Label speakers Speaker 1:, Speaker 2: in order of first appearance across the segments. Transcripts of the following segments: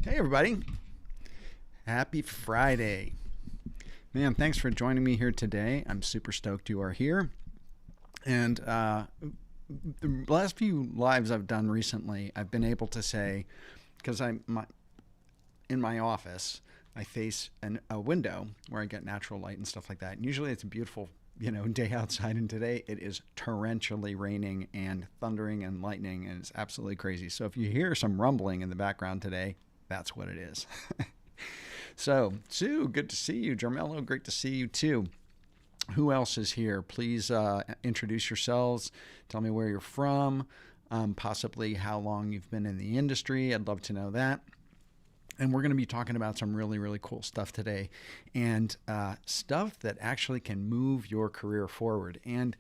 Speaker 1: Hey, everybody. Happy Friday. Man, thanks for joining me here today. I'm super stoked you are here. And the last few lives I've done recently, I've been able to say, because in my office, I face a window where I get natural light and stuff like that. And usually it's a beautiful, day outside. And today it is torrentially raining and thundering and lightning, and it's absolutely crazy. So if you hear some rumbling in the background today, that's what it is. So, Sue, good to see you. Jarmello, great to see you too. Who else is here? Please introduce yourselves. Tell me where you're from, possibly how long you've been in the industry. I'd love to know that. And we're going to be talking about some really, really cool stuff today, and stuff that actually can move your career forward. And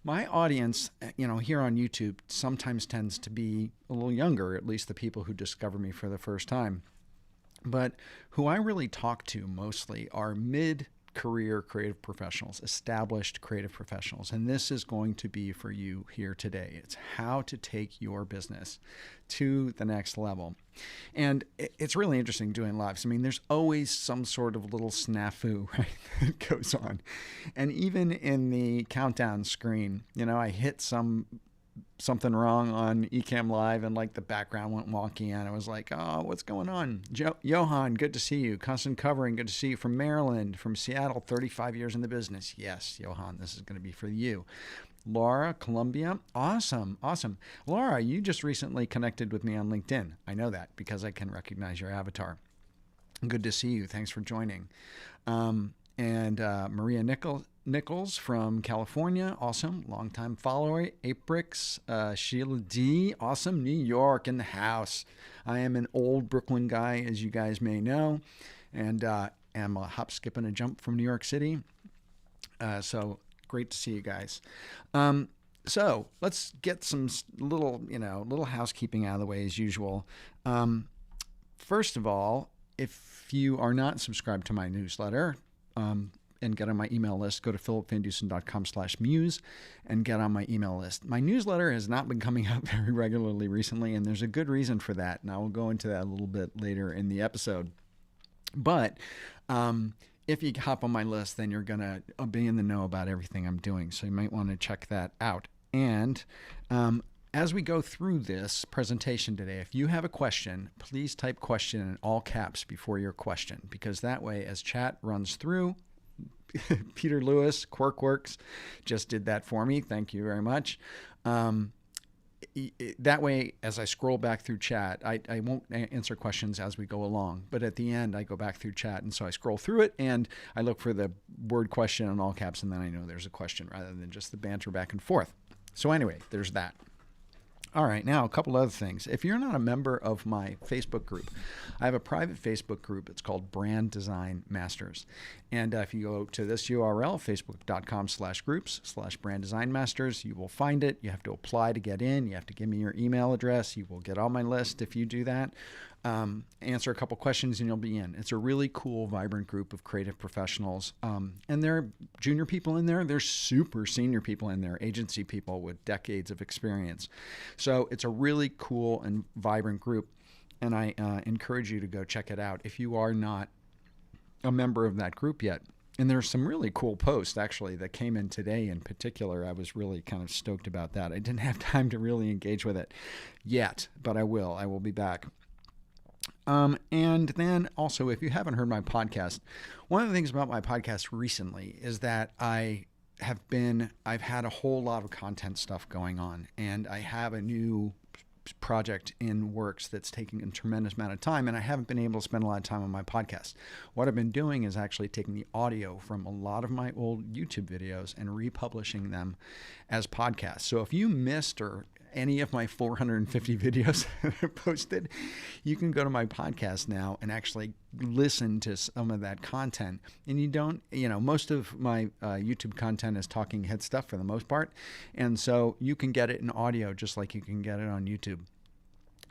Speaker 1: my audience, here on YouTube sometimes tends to be a little younger, at least the people who discover me for the first time. But who I really talk to mostly are mid-career creative professionals, established creative professionals. And this is going to be for you here today. It's how to take your business to the next level. And it's really interesting doing lives. I mean, there's always some sort of little snafu, right, that goes on. And even in the countdown screen, I hit something wrong on Ecamm Live, and like the background went wonky, and I was like, oh, what's going on? Johan, good to see you. Constant Covering, good to see you. From Maryland, from Seattle, 35 years in the business. Yes, Johan, this is going to be for you. Laura, Columbia, awesome. Laura, you just recently connected with me on LinkedIn. I know that because I can recognize your avatar. Good to see you. Thanks for joining. And Maria Nichols from California, awesome, longtime follower. Aprix, Sheila D, awesome, New York in the house. I am an old Brooklyn guy, as you guys may know, and am a hop, skip, and a jump from New York City. So great to see you guys. So let's get some little housekeeping out of the way as usual. First of all, if you are not subscribed to my newsletter, and get on my email list, go to philipvandusen.com/muse and get on my email list. My newsletter has not been coming out very regularly recently, and there's a good reason for that. And I will go into that a little bit later in the episode. But if you hop on my list, then you're going to be in the know about everything I'm doing. So you might want to check that out. And as we go through this presentation today, if you have a question, please type question in all caps before your question, because that way, as chat runs through, Peter Lewis, QuirkWorks, just did that for me. Thank you very much. That way, as I scroll back through chat, I won't answer questions as we go along, but at the end, I go back through chat, and so I scroll through it, and I look for the word question in all caps, and then I know there's a question rather than just the banter back and forth. So anyway, there's that. All right, now a couple other things. If you're not a member of my Facebook group, I have a private Facebook group. It's called Brand Design Masters. And if you go to this URL, facebook.com/groups/Brand Design Masters, you will find it. You have to apply to get in. You have to give me your email address. You will get on my list if you do that. Answer a couple questions and you'll be in. It's a really cool, vibrant group of creative professionals. And there are junior people in there. There's super senior people in there, agency people with decades of experience. So it's a really cool and vibrant group. And I encourage you to go check it out if you are not a member of that group yet. And there's some really cool posts, actually, that came in today in particular. I was really kind of stoked about that. I didn't have time to really engage with it yet, but I will. I will be back. And then also, if you haven't heard my podcast, one of the things about my podcast recently is that I've had a whole lot of content stuff going on, and I have a new project in works that's taking a tremendous amount of time, and I haven't been able to spend a lot of time on my podcast. What I've been doing is actually taking the audio from a lot of my old YouTube videos and republishing them as podcasts. So if you missed any of my 450 videos that I posted, you can go to my podcast now and actually listen to some of that content. And you don't, most of my YouTube content is talking head stuff for the most part. And so you can get it in audio just like you can get it on YouTube.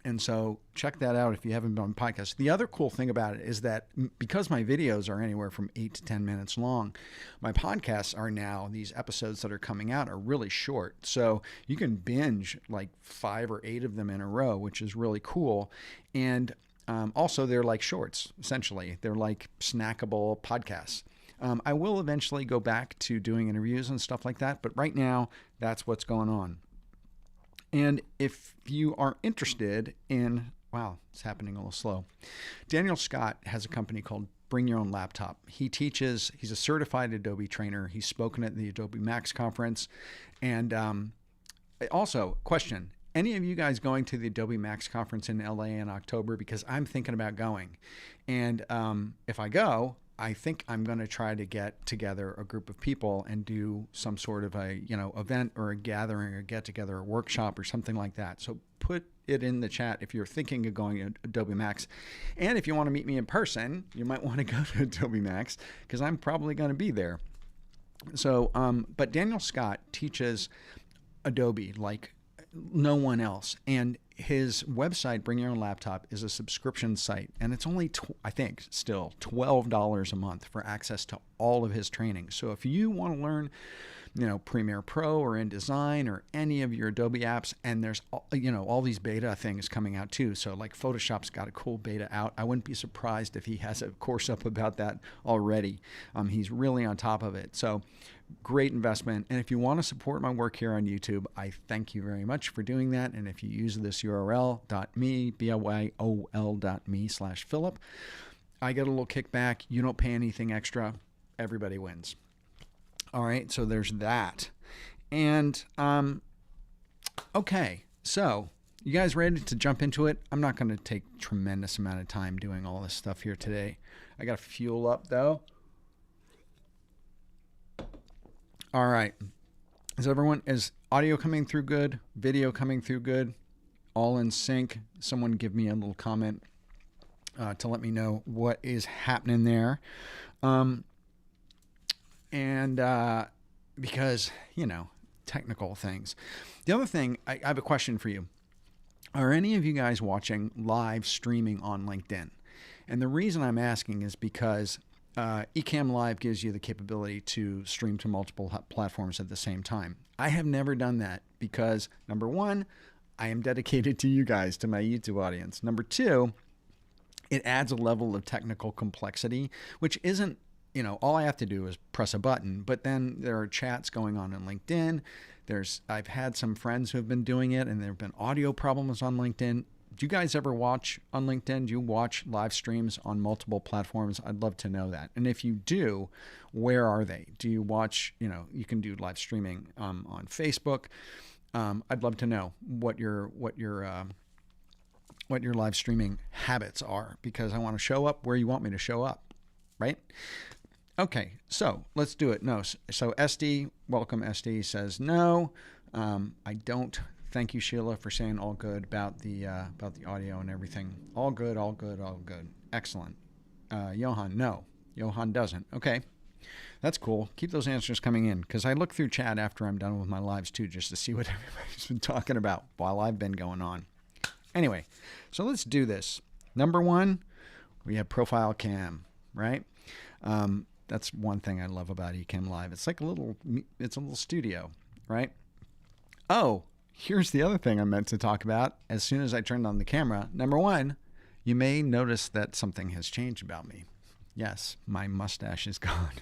Speaker 1: And so check that out if you haven't been on podcast. The other cool thing about it is that because my videos are anywhere from 8 to 10 minutes long, my podcasts are now, these episodes that are coming out are really short. So you can binge like 5 or 8 of them in a row, which is really cool. And Also, they're like shorts, essentially. They're like snackable podcasts. I will eventually go back to doing interviews and stuff like that, but right now, that's what's going on. And if you are interested in, wow, it's happening a little slow. Daniel Scott has a company called Bring Your Own Laptop. He teaches, he's a certified Adobe trainer. He's spoken at the Adobe Max conference. And also, question, any of you guys going to the Adobe Max conference in LA in October? Because I'm thinking about going. And if I go, I think I'm going to try to get together a group of people and do some sort of a, event or a gathering or get together, a workshop or something like that. So put it in the chat if you're thinking of going to Adobe Max. And if you want to meet me in person, you might want to go to Adobe Max because I'm probably going to be there. So, but Daniel Scott teaches Adobe like no one else. And his website, Bring Your Own Laptop, is a subscription site. And it's only, I think, still $12 a month for access to all of his training. So if you want to learn, Premiere Pro or InDesign or any of your Adobe apps, and there's, all these beta things coming out too. So like Photoshop's got a cool beta out. I wouldn't be surprised if he has a course up about that already. He's really on top of it. So great investment. And if you want to support my work here on YouTube, I thank you very much for doing that. And if you use this URL, BYOL.me/Philip, I get a little kickback. You don't pay anything extra. Everybody wins. All right, so there's that. And, okay, so you guys ready to jump into it? I'm not going to take a tremendous amount of time doing all this stuff here today. I got to fuel up, though. All right. Is audio coming through good? Video coming through good? All in sync? Someone give me a little comment to let me know what is happening there. Because, technical things. The other thing, I have a question for you. Are any of you guys watching live streaming on LinkedIn? And the reason I'm asking is because Ecamm Live gives you the capability to stream to multiple platforms at the same time. I have never done that because, number one, I am dedicated to you guys, to my YouTube audience. Number two, it adds a level of technical complexity, which isn't, all I have to do is press a button, but then there are chats going on in LinkedIn. I've had some friends who have been doing it, and there have been audio problems on LinkedIn. Do you guys ever watch on LinkedIn? Do you watch live streams on multiple platforms? I'd love to know that. And if you do, where are they? Do you watch, you can do live streaming on Facebook. I'd love to know what your live streaming habits are, because I want to show up where you want me to show up, right? Okay, so let's do it. No, so SD, welcome SD, says no. I don't. Thank you, Sheila, for saying all good about the audio and everything. All good, all good, all good. Excellent. Johan, no. Johan doesn't. Okay, that's cool. Keep those answers coming in, because I look through chat after I'm done with my lives too, just to see what everybody's been talking about while I've been going on. Anyway, so let's do this. Number one, we have profile cam, right? That's one thing I love about Ecamm Live. It's like a little studio, right? Oh, here's the other thing I meant to talk about. As soon as I turned on the camera, number one, you may notice that something has changed about me. Yes, my mustache is gone.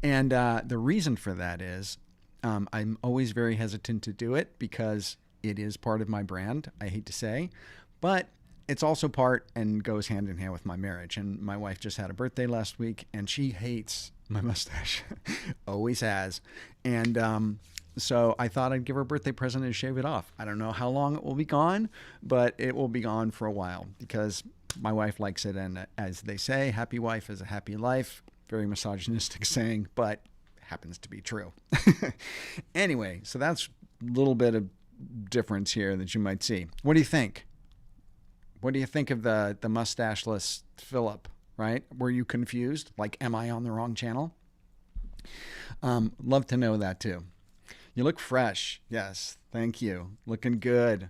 Speaker 1: And the reason for that is I'm always very hesitant to do it because it is part of my brand, I hate to say, but it's also part and goes hand in hand with my marriage. And my wife just had a birthday last week, and she hates my mustache. Always has. And so I thought I'd give her a birthday present and shave it off. I don't know how long it will be gone, but it will be gone for a while because my wife likes it. And as they say, happy wife is a happy life. Very misogynistic saying, but happens to be true. Anyway, so that's a little bit of difference here that you might see. What do you think? What do you think of the mustacheless Philip, right? Were you confused? Like, am I on the wrong channel? Love to know that too. You look fresh. Yes, thank you. Looking good.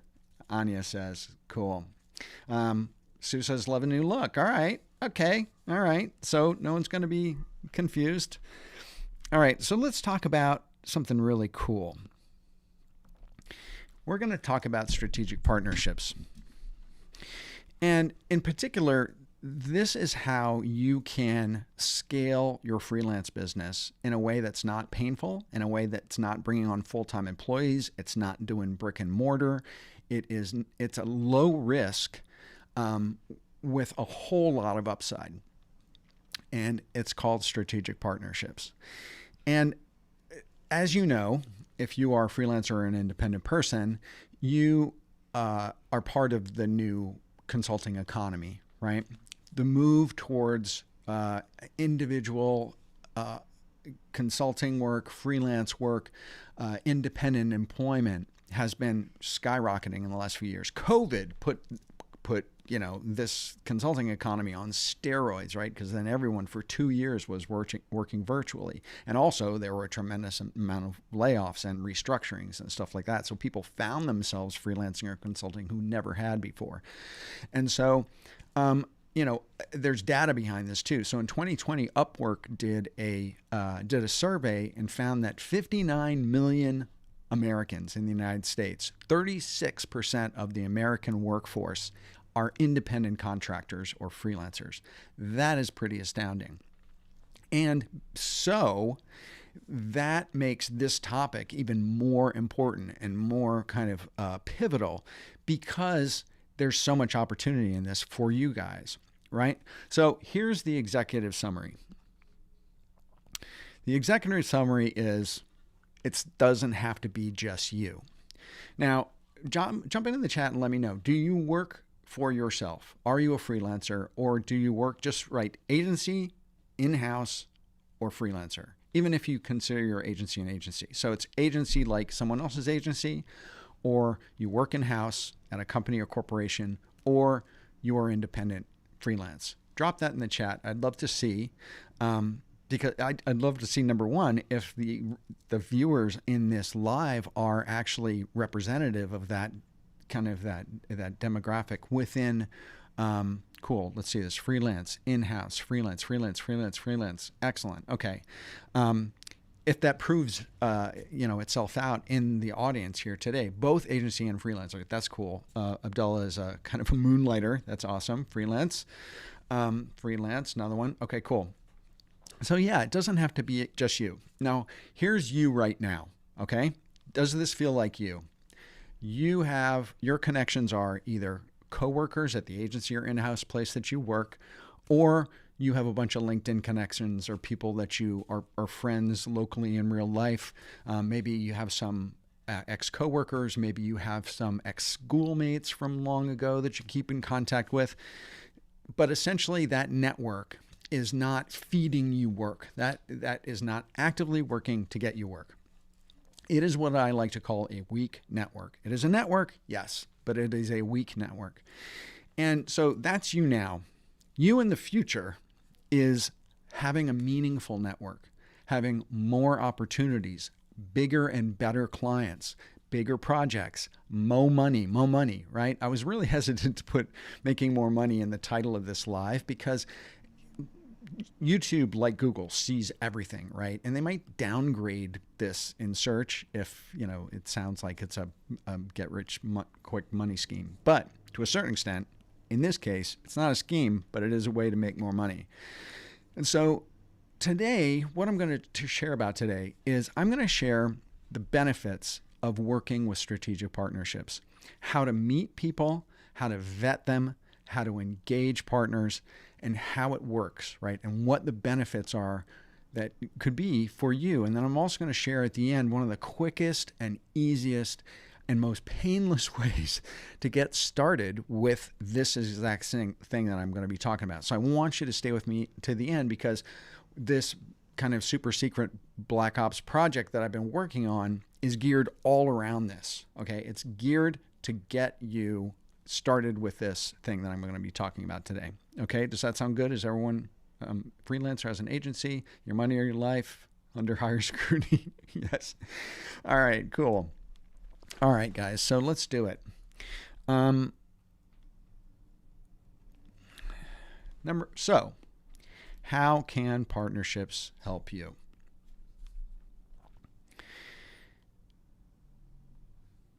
Speaker 1: Anya says, cool. Sue says, love a new look. All right. Okay. All right. So no one's going to be confused. All right. So let's talk about something really cool. We're going to talk about strategic partnerships. And in particular, this is how you can scale your freelance business in a way that's not painful, in a way that's not bringing on full-time employees. It's not doing brick and mortar. It's a low risk with a whole lot of upside. And it's called strategic partnerships. And as you know, if you are a freelancer or an independent person, you are part of the new consulting economy, right? The move towards individual consulting work, freelance work, independent employment has been skyrocketing in the last few years. COVID put this consulting economy on steroids, right? Because then everyone for 2 years was working virtually. And also there were a tremendous amount of layoffs and restructurings and stuff like that. So people found themselves freelancing or consulting who never had before. And so, there's data behind this too. So in 2020, Upwork did a survey and found that 59 million Americans in the United States, 36% of the American workforce, are independent contractors or freelancers. That is pretty astounding. And so that makes this topic even more important and more kind of pivotal, because there's so much opportunity in this for you guys, right? So here's the executive summary. The executive summary is, it doesn't have to be just you. Now, jump in the chat and let me know. Do you work for yourself? Are you a freelancer, or do you work just right agency, in-house, or freelancer? Even if you consider your agency an agency. So it's agency like someone else's agency, or you work in-house at a company or corporation, or you are independent freelance. Drop that in the chat. I'd love to see, because I'd love to see, number one, if the viewers in this live are actually representative of that kind of that demographic within. Cool. Let's see this. Freelance, in-house, freelance. Excellent. Okay. If that proves, itself out in the audience here today, both agency and freelancer, that's cool. Abdullah is a kind of a moonlighter. That's awesome. Freelance, another one. Okay, cool. So yeah, it doesn't have to be just you. Now, here's you right now. Okay. Does this feel like you? Your connections are either coworkers at the agency or in-house place that you work, or you have a bunch of LinkedIn connections or people that you are friends locally in real life. Maybe you have some ex-coworkers. Maybe you have some ex-schoolmates from long ago that you keep in contact with. But essentially that network is not feeding you work. That is not actively working to get you work. It is what I like to call a weak network. It is a network, yes, but it is a weak network. And so that's you now. You in the future is having a meaningful network, having more opportunities, bigger and better clients, bigger projects, more money, right? I was really hesitant to put making more money in the title of this live, because YouTube, like Google, sees everything, right? And they might downgrade this in search if, it sounds like it's a get-rich-quick money scheme. But to a certain extent, in this case, it's not a scheme, but it is a way to make more money. And so today, what I'm going to share about today is I'm going to share the benefits of working with strategic partnerships, how to meet people, how to vet them, how to engage partners, and how it works, right? And what the benefits are that could be for you. And then I'm also going to share at the end one of the quickest and easiest and most painless ways to get started with this exact thing that I'm going to be talking about. So I want you to stay with me to the end, because this kind of super secret Black Ops project that I've been working on is geared all around this, okay? It's geared to get you started with this thing that I'm going to be talking about today. Okay, does that sound good? Is everyone freelancer, as an agency, your money or your life under higher scrutiny? Yes. All right, cool. All right, guys, so let's do it. So how can partnerships help you?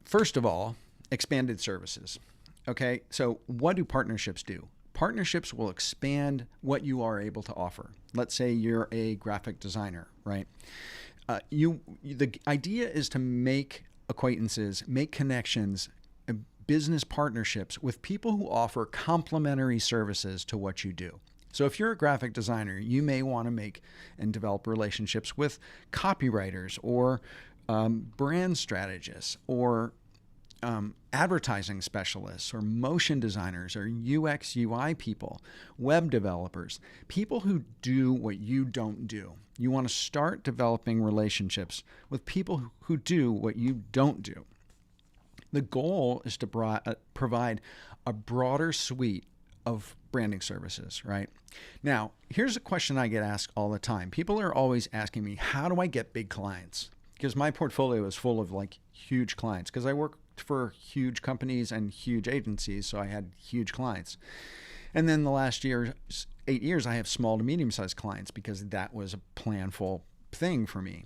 Speaker 1: First of all, expanded services. Okay, so what do partnerships do? Partnerships will expand what you are able to offer. Let's say you're a graphic designer, right? The idea is to make acquaintances, make connections, business partnerships with people who offer complementary services to what you do. So if you're a graphic designer, you may want to make and develop relationships with copywriters or brand strategists or advertising specialists or motion designers or UX UI people, web developers, people who do what you don't do. You want to start developing relationships with people who do what you don't do. The goal is to provide a broader suite of branding services, right? Now, here's a question I get asked all the time. People are always asking me, how do I get big clients? Because my portfolio is full of like huge clients because I work for huge companies and huge agencies, so I had huge clients. And then the last 8 years, I have small to medium-sized clients because that was a planful thing for me.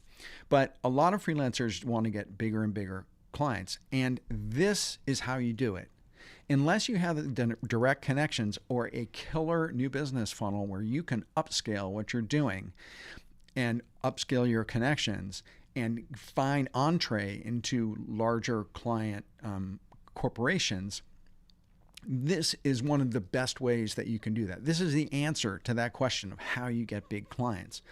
Speaker 1: But a lot of freelancers want to get bigger and bigger clients, and this is how you do it. Unless you have direct connections or a killer new business funnel where you can upscale what you're doing and upscale your connections and find entree into larger client corporations, this is one of the best ways that you can do that. This is the answer to that question of how you get big clients.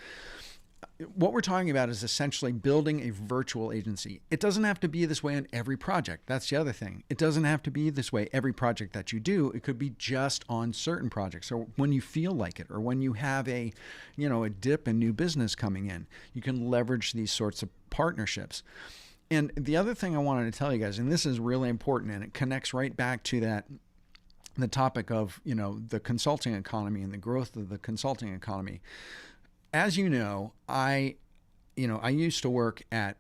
Speaker 1: What we're talking about is essentially building a virtual agency. It doesn't have to be this way on every project. That's the other thing. It doesn't have to be this way every project that you do. It could be just on certain projects or when you feel like it or when you have a dip in new business coming in. You can leverage these sorts of partnerships. And the other thing I wanted to tell you guys, and this is really important and it connects right back to the topic of, the consulting economy and the growth of the consulting economy. As you know, I used to work at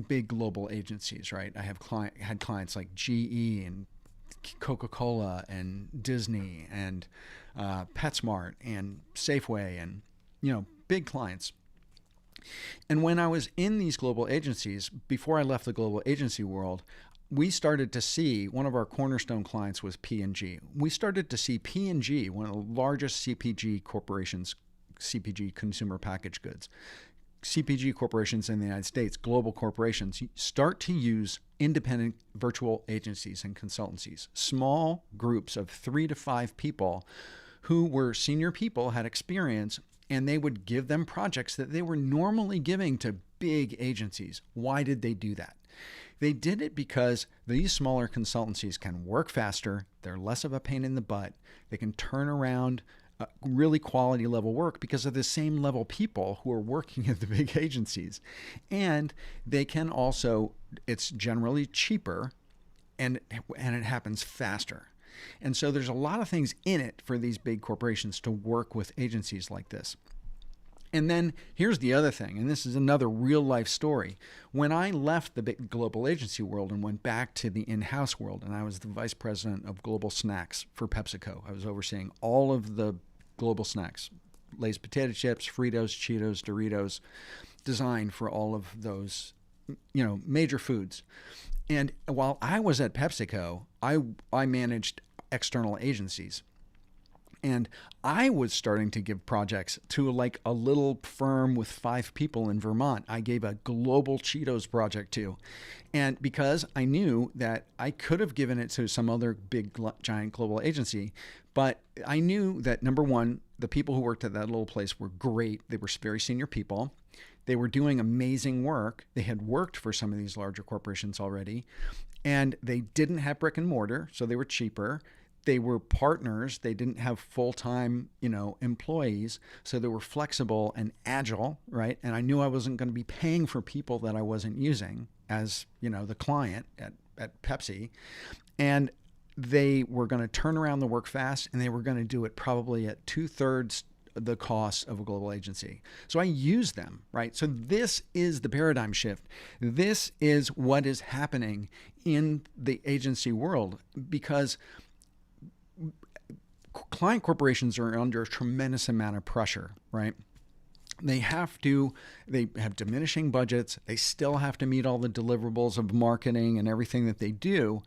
Speaker 1: big global agencies, right? I had clients like GE and Coca-Cola and Disney and PetSmart and Safeway and, big clients. And when I was in these global agencies, before I left the global agency world, we started to see one of our cornerstone clients was P&G. We started to see P&G, one of the largest CPG corporations, CPG, consumer packaged goods, CPG corporations in the United States, global corporations, start to use independent virtual agencies and consultancies, small groups of 3 to 5 people who were senior people, had experience, and they would give them projects that they were normally giving to big agencies. Why did they do that? They did it because these smaller consultancies can work faster, they're less of a pain in the butt, they can turn around really quality level work because of the same level people who are working at the big agencies. And they can also, it's generally cheaper and it happens faster. And so there's a lot of things in it for these big corporations to work with agencies like this. And then here's the other thing, and this is another real life story. When I left the big global agency world and went back to the in-house world, and I was the vice president of global snacks for PepsiCo, I was overseeing all of the global snacks, Lay's potato chips, Fritos, Cheetos, Doritos, designed for all of those, major foods. And while I was at PepsiCo, I managed external agencies. And I was starting to give projects to like a little firm with 5 people in Vermont. I gave a global Cheetos project to. And because I knew that I could have given it to some other big giant global agency, but I knew that number one, the people who worked at that little place were great. They were very senior people. They were doing amazing work. They had worked for some of these larger corporations already, and they didn't have brick and mortar, so they were cheaper. They were partners. They didn't have full-time, employees. So they were flexible and agile, right? And I knew I wasn't going to be paying for people that I wasn't using as, the client at Pepsi. And they were going to turn around the work fast, and they were going to do it probably at 2/3 the cost of a global agency. So I use them, right? So this is the paradigm shift. This is what is happening in the agency world because client corporations are under a tremendous amount of pressure, right? They have diminishing budgets. They still have to meet all the deliverables of marketing and everything that they do,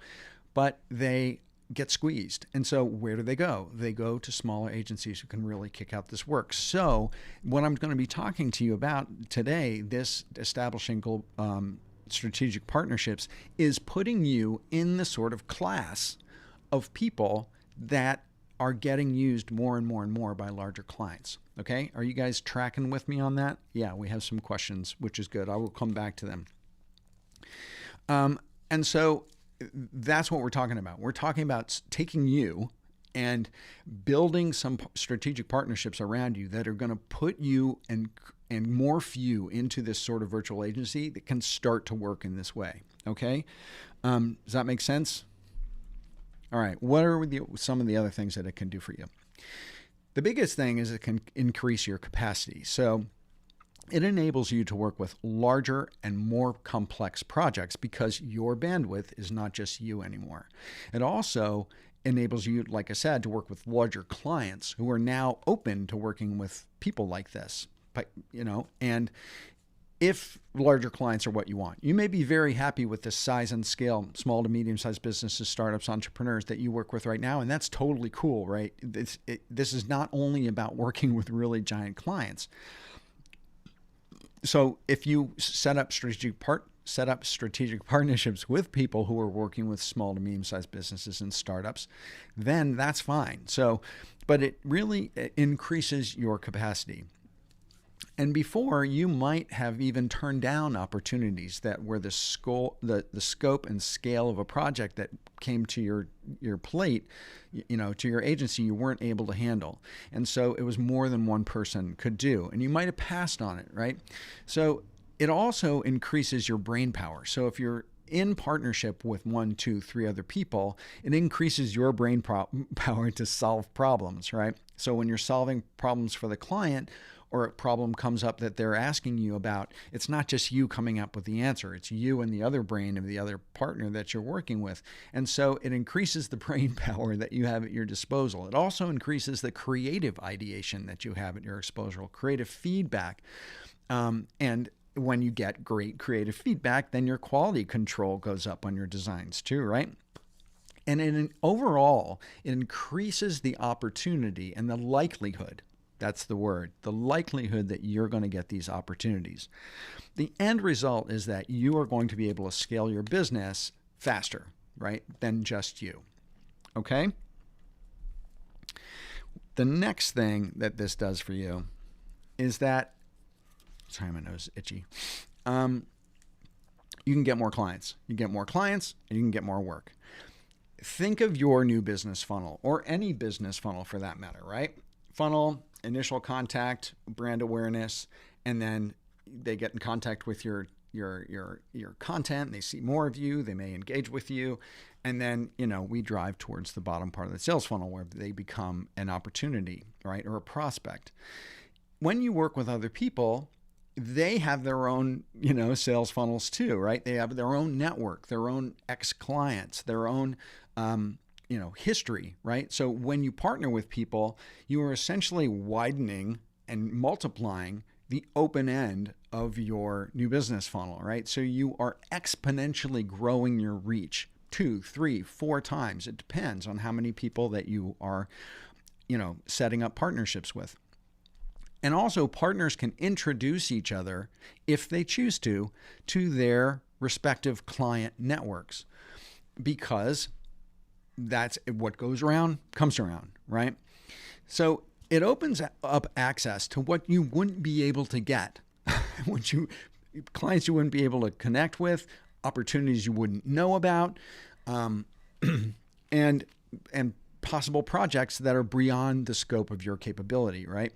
Speaker 1: but they get squeezed. And so where do they go? They go to smaller agencies who can really kick out this work. So what I'm going to be talking to you about today, this establishing strategic partnerships, is putting you in the sort of class of people that are getting used more and more and more by larger clients. Okay? Are you guys tracking with me on that? Yeah, we have some questions, which is good. I will come back to them. And so that's what we're talking about. We're talking about taking you and building some strategic partnerships around you that are going to put you and morph you into this sort of virtual agency that can start to work in this way. Okay? Does that make sense? All right. What are some of the other things that it can do for you? The biggest thing is it can increase your capacity. So it enables you to work with larger and more complex projects because your bandwidth is not just you anymore. It also enables you, like I said, to work with larger clients who are now open to working with people like this. But, and if larger clients are what you want, you may be very happy with the size and scale, small to medium-sized businesses, startups, entrepreneurs that you work with right now, and that's totally cool, right? This is not only about working with really giant clients. So if you set up strategic partnerships with people who are working with small to medium-sized businesses and startups, then that's fine. But it really increases your capacity. And before, you might have even turned down opportunities that were the scope and scale of a project that came to your plate, to your agency, you weren't able to handle. And so it was more than one person could do. And you might have passed on it, right? So it also increases your brain power. So if you're in partnership with 1, 2, 3 other people, it increases your brain power to solve problems, right? So when you're solving problems for the client, or a problem comes up that they're asking you about, it's not just you coming up with the answer. It's you and the other brain of the other partner that you're working with. And so it increases the brain power that you have at your disposal. It also increases the creative ideation that you have at your disposal, creative feedback. And when you get great creative feedback, then your quality control goes up on your designs too, right? And overall, it increases the opportunity and the likelihood. That's the word, the likelihood that you're going to get these opportunities. The end result is that you are going to be able to scale your business faster, right, than just you. Okay? The next thing that this does for you is that, sorry, my nose is itchy. You can get more clients. You get more clients and you can get more work. Think of your new business funnel, or any business funnel for that matter, right? Funnel, initial contact, brand awareness, and then they get in contact with your content. They see more of you. They may engage with you. And then, we drive towards the bottom part of the sales funnel where they become an opportunity, right? Or a prospect. When you work with other people, they have their own, sales funnels too, right? They have their own network, their own ex-clients, their own, history, right? So when you partner with people, you are essentially widening and multiplying the open end of your new business funnel, right? So you are exponentially growing your reach 2, 3, 4 times. It depends on how many people that you are, setting up partnerships with. And also, partners can introduce each other, if they choose to their respective client networks, because that's what goes around, comes around, right? So it opens up access to what you wouldn't be able to get, clients you wouldn't be able to connect with, opportunities you wouldn't know about, and possible projects that are beyond the scope of your capability, right?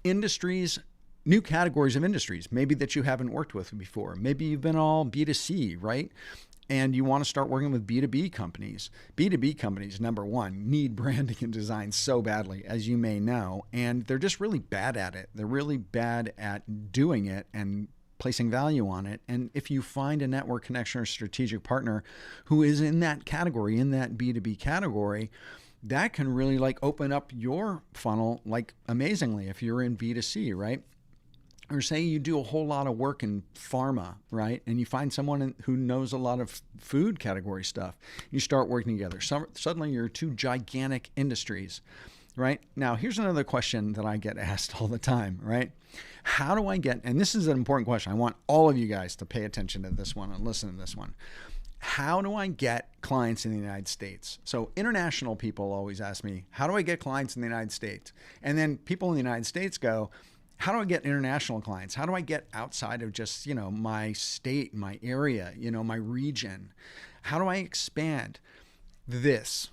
Speaker 1: Industries, new categories of industries, maybe that you haven't worked with before. Maybe you've been all B2C, right? And you want to start working with B2B companies. B2B companies, number one, need branding and design so badly, as you may know, and they're just really bad at it. They're really bad at doing it and placing value on it. And if you find a network connection or strategic partner who is in that category, in that B2B category, that can really open up your funnel amazingly if you're in B2C, right? Or say you do a whole lot of work in pharma, right? And you find someone who knows a lot of food category stuff. You start working together. Suddenly you're two gigantic industries, right? Now, here's another question that I get asked all the time, right? How do I get, and this is an important question. I want all of you guys to pay attention to this one and listen to this one. How do I get clients in the United States? So international people always ask me, how do I get clients in the United States? And then people in the United States go, how do I get international clients? How do I get outside of just, my state, my area, my region? How do I expand? This,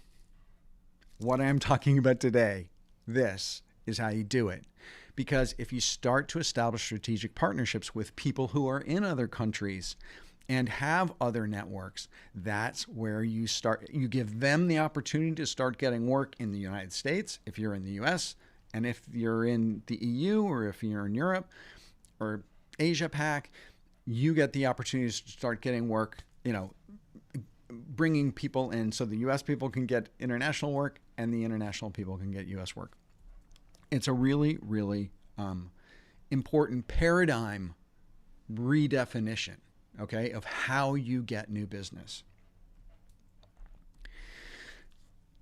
Speaker 1: what I'm talking about today, this is how you do it. Because if you start to establish strategic partnerships with people who are in other countries and have other networks, that's where you start. You give them the opportunity to start getting work in the United States, if you're in the US, and if you're in the EU, or if you're in Europe or Asia Pac, you get the opportunity to start getting work, bringing people in so the US people can get international work and the international people can get US work. It's a really, really important paradigm redefinition, okay, of how you get new business.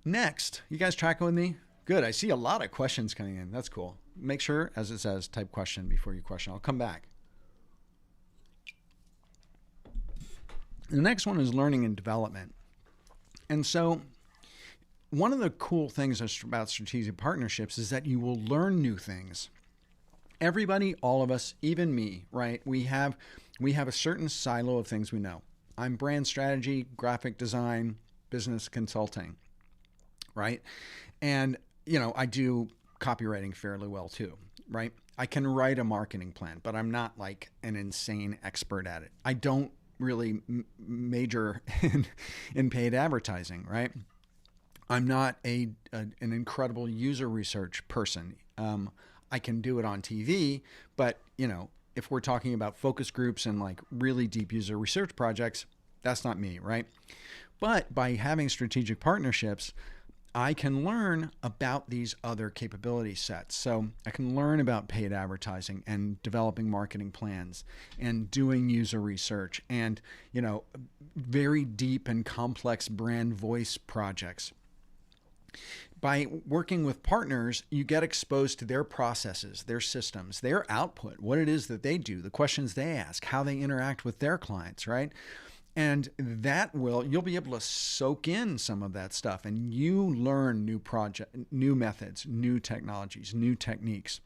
Speaker 1: Next, you guys tracking with me? Good. I see a lot of questions coming in. That's cool. Make sure, as it says, type question before you question. I'll come back. The next one is learning and development. And so one of the cool things about strategic partnerships is that you will learn new things. Everybody, all of us, even me, right? We have a certain silo of things we know. I'm brand strategy, graphic design, business consulting, right? And I do copywriting fairly well too, right? I can write a marketing plan, but I'm not like an insane expert at it. I don't really major in paid advertising, right? I'm not an incredible user research person. I can do it on TV, but if we're talking about focus groups and like really deep user research projects, that's not me, right? But by having strategic partnerships, I can learn about these other capability sets. So I can learn about paid advertising and developing marketing plans and doing user research and, very deep and complex brand voice projects. By working with partners, you get exposed to their processes, their systems, their output, what it is that they do, the questions they ask, how they interact with their clients, right? And you'll be able to soak in some of that stuff, and you learn new methods, new technologies, new techniques.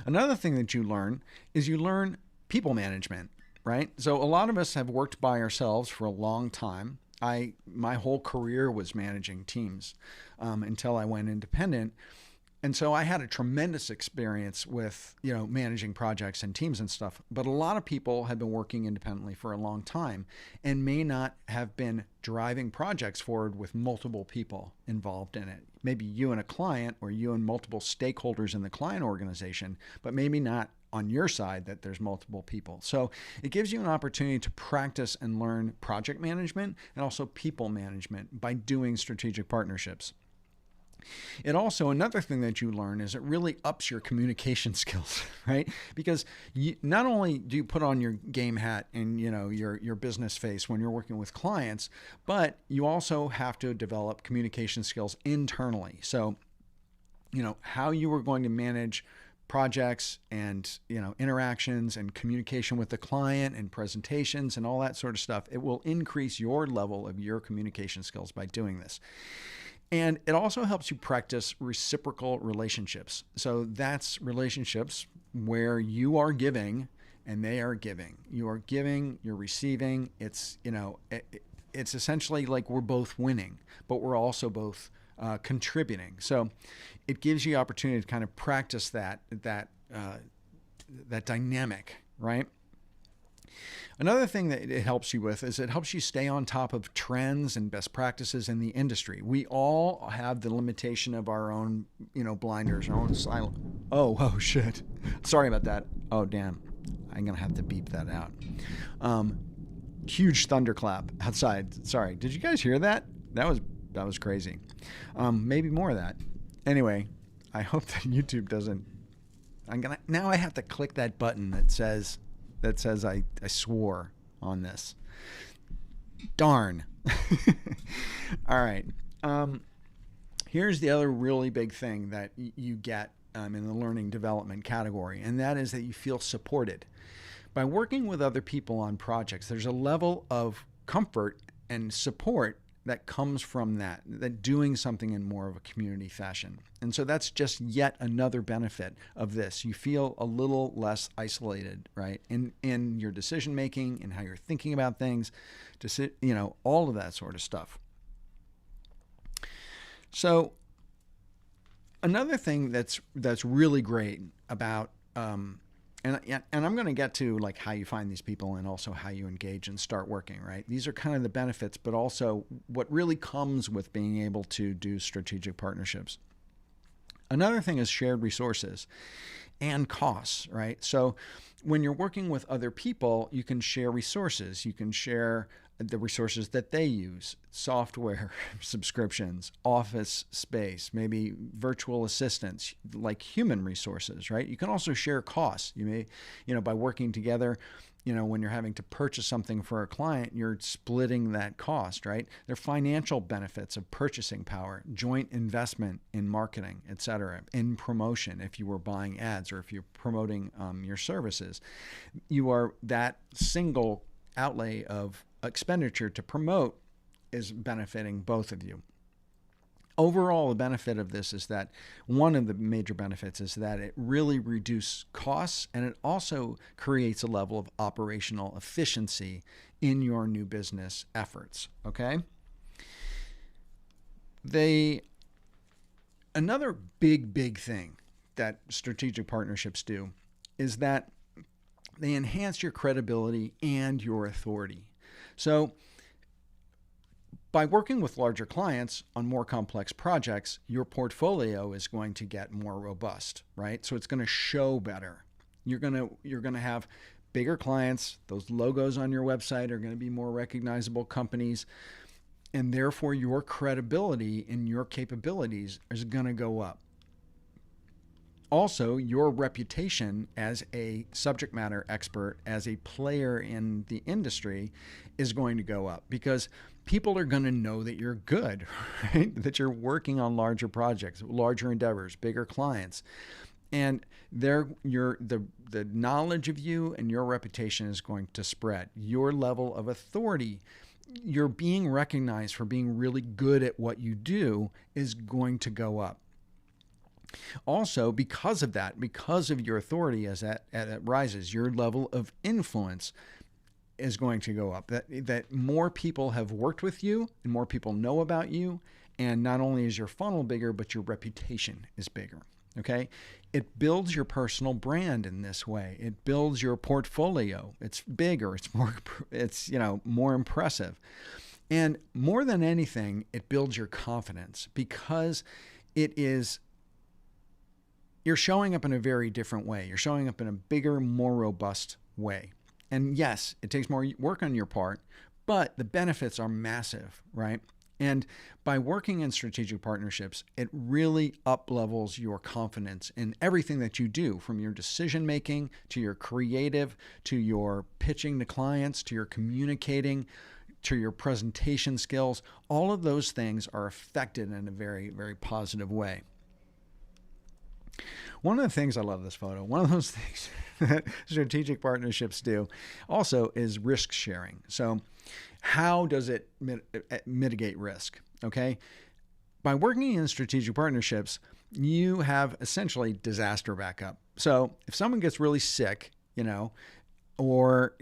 Speaker 1: Another thing that you learn is you learn people management, right? So a lot of us have worked by ourselves for a long time. My whole career was managing teams until I went independent. And so I had a tremendous experience with, managing projects and teams and stuff. But a lot of people have been working independently for a long time and may not have been driving projects forward with multiple people involved in it. Maybe you and a client, or you and multiple stakeholders in the client organization, but maybe not on your side that there's multiple people. So it gives you an opportunity to practice and learn project management and also people management by doing strategic partnerships. It also, another thing that you learn is it really ups your communication skills, right? Because not only do you put on your game hat and your business face when you're working with clients, but you also have to develop communication skills internally. So, how you are going to manage projects and interactions and communication with the client and presentations and all that sort of stuff. It will increase your level of your communication skills by doing this. And it also helps you practice reciprocal relationships. So that's relationships where you are giving and they are giving. You are giving, you're receiving. It's essentially like we're both winning, but we're also both contributing. So it gives you opportunity to kind of practice that dynamic, right? Another thing that it helps you with is it helps you stay on top of trends and best practices in the industry. We all have the limitation of our own, blinders, our own silent. Oh, shit. Sorry about that. Oh, damn. I'm going to have to beep that out. Huge thunderclap outside. Sorry. Did you guys hear that? That was crazy. Maybe more of that. Anyway, I hope that YouTube doesn't Now I have to click that button that says I swore on this. Darn. All right. Here's the other really big thing that you get in the learning development category, and that is that you feel supported. By working with other people on projects, there's a level of comfort and support that comes from that doing something in more of a community fashion. And so that's just yet another benefit of this. You feel a little less isolated, right? In your decision making and how you're thinking about things, all of that sort of stuff. So another thing that's really great about and I'm going to get to like how you find these people and also how you engage and start working, right? These are kind of the benefits, but also what really comes with being able to do strategic partnerships. Another thing is shared resources and costs, right? So when you're working with other people, you can share resources. You can share the resources that they use, software, subscriptions, office space, maybe virtual assistants, like human resources, right? You can also share costs. You may, by working together, when you're having to purchase something for a client, you're splitting that cost, right? There are financial benefits of purchasing power, joint investment in marketing, et cetera, in promotion. If you were buying ads or if you're promoting your services, you are that single outlay of expenditure to promote is benefiting both of you. Overall, the benefit of this is that one of the major benefits is that it really reduces costs, and it also creates a level of operational efficiency in your new business efforts. Okay. Another big thing that strategic partnerships do is that they enhance your credibility and your authority. So by working with larger clients on more complex projects, your portfolio is going to get more robust, right? So it's going to show better. You're going to have bigger clients. Those logos on your website are going to be more recognizable companies, and therefore your credibility and your capabilities is going to go up. Also, your reputation as a subject matter expert, as a player in the industry, is going to go up because people are going to know that you're good, right? That you're working on larger projects, larger endeavors, bigger clients. And the knowledge of you and your reputation is going to spread. Your level of authority, you're being recognized for being really good at what you do, is going to go up. Also, because of that, because of your authority as that rises, your level of influence is going to go up. That more people have worked with you and more people know about you, and not only is your funnel bigger, but your reputation is bigger. Okay? It builds your personal brand in this way. It builds your portfolio. It's bigger. It's more impressive. And more than anything, it builds your confidence because you're showing up in a very different way. You're showing up in a bigger, more robust way. And yes, it takes more work on your part, but the benefits are massive, right? And by working in strategic partnerships, it really up-levels your confidence in everything that you do, from your decision-making to your creative, to your pitching to clients, to your communicating, to your presentation skills. All of those things are affected in a very, very positive way. One of the things, I love this photo, one of those things that strategic partnerships do also is risk sharing. So how does it mitigate risk? Okay. By working in strategic partnerships, you have essentially disaster backup. So if someone gets really sick, or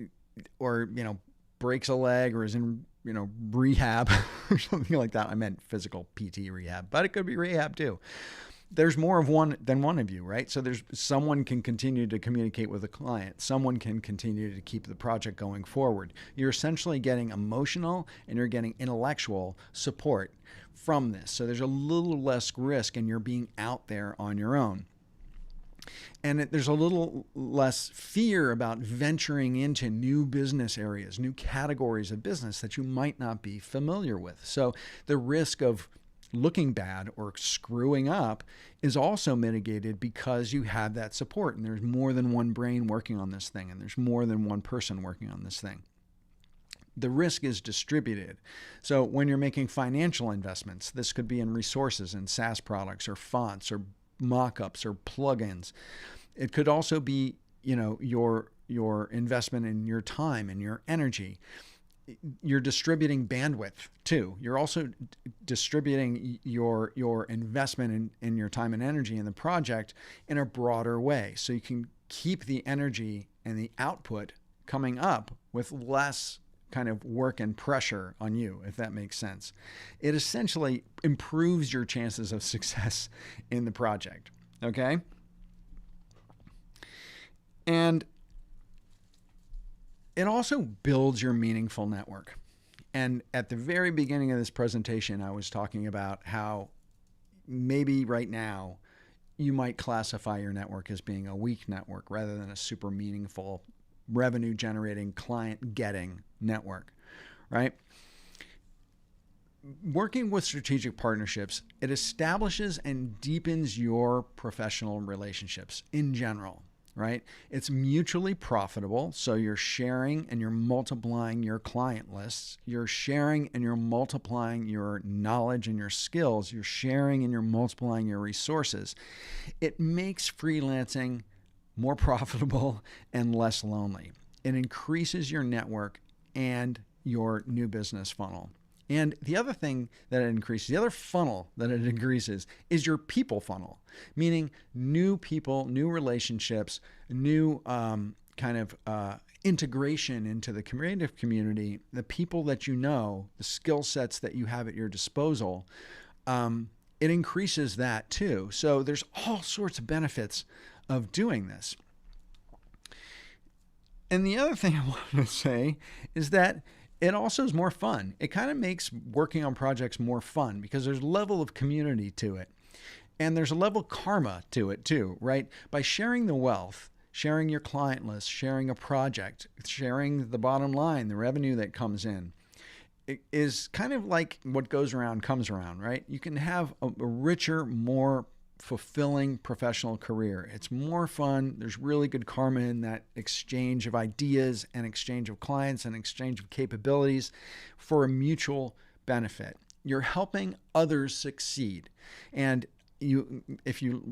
Speaker 1: breaks a leg or is in, rehab or something like that. I meant physical PT rehab, but it could be rehab too. There's more of one than one of you, right? So someone can continue to communicate with a client. Someone can continue to keep the project going forward. You're essentially getting emotional and you're getting intellectual support from this. So there's a little less risk and you're being out there on your own. And there's a little less fear about venturing into new business areas, new categories of business that you might not be familiar with. So the risk of looking bad or screwing up is also mitigated because you have that support and there's more than one brain working on this thing and there's more than one person working on this thing. The risk is distributed. So when you're making financial investments, this could be in resources and SaaS products or fonts or mock-ups or plugins. It could also be, your investment in your time and your energy. You're distributing bandwidth too. You're also distributing your investment in your time and energy in the project in a broader way. So you can keep the energy and the output coming up with less kind of work and pressure on you, if that makes sense. It essentially improves your chances of success in the project. Okay? And it also builds your meaningful network. And at the very beginning of this presentation, I was talking about how maybe right now you might classify your network as being a weak network rather than a super meaningful, revenue generating, client getting network, right? Working with strategic partnerships, it establishes and deepens your professional relationships in general. Right? It's mutually profitable. So you're sharing and you're multiplying your client lists. You're sharing and you're multiplying your knowledge and your skills. You're sharing and you're multiplying your resources. It makes freelancing more profitable and less lonely. It increases your network and your new business funnel. And the other thing that it increases, the other funnel that it increases is your people funnel, meaning new people, new relationships, new integration into the creative community, the people that you know, the skill sets that you have at your disposal. It increases that too. So there's all sorts of benefits of doing this. And the other thing I wanted to say is that it also is more fun. It kind of makes working on projects more fun because there's a level of community to it. And there's a level of karma to it too, right? By sharing the wealth, sharing your client list, sharing a project, sharing the bottom line, the revenue that comes in, it is kind of like what goes around comes around, right? You can have a richer, more fulfilling professional career. It's more fun. There's really good karma in that exchange of ideas and exchange of clients and exchange of capabilities for a mutual benefit. You're helping others succeed. And if you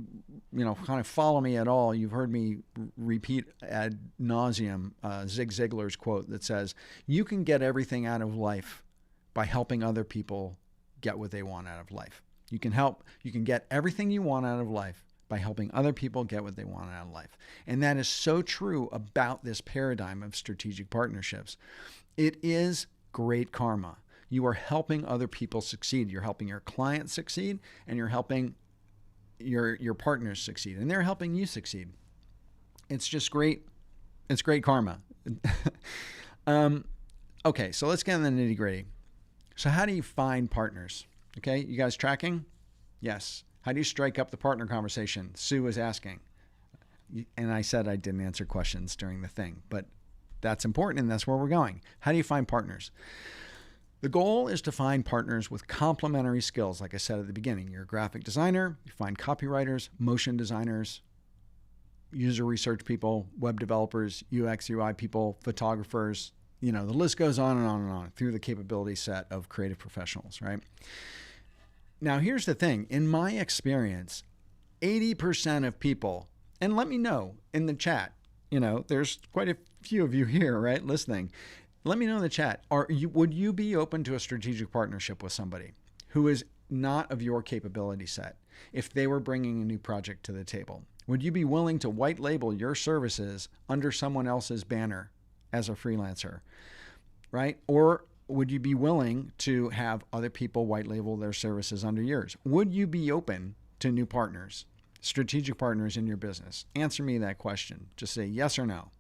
Speaker 1: kind of follow me at all, you've heard me repeat ad nauseum Zig Ziglar's quote that says, "You can get everything out of life by helping other people get what they want out of life." You can get everything you want out of life by helping other people get what they want out of life. And that is so true about this paradigm of strategic partnerships. It is great karma. You are helping other people succeed. You're helping your clients succeed, and you're helping your partners succeed, and they're helping you succeed. It's just great. It's great karma. Okay, so let's get into the nitty gritty. So how do you find partners? Okay, you guys tracking? Yes. How do you strike up the partner conversation? Sue was asking. And I said I didn't answer questions during the thing, but that's important and that's where we're going. How do you find partners? The goal is to find partners with complementary skills. Like I said at the beginning, you're a graphic designer, you find copywriters, motion designers, user research people, web developers, UX, UI people, photographers. The list goes on and on and on through the capability set of creative professionals, right? Now, here's the thing. In my experience, 80% of people, and let me know in the chat, there's quite a few of you here, right, listening. Let me know in the chat, would you be open to a strategic partnership with somebody who is not of your capability set if they were bringing a new project to the table? Would you be willing to white label your services under someone else's banner as a freelancer, right? Or would you be willing to have other people white label their services under yours? Would you be open to new partners, strategic partners in your business? Answer me that question. Just say yes or no.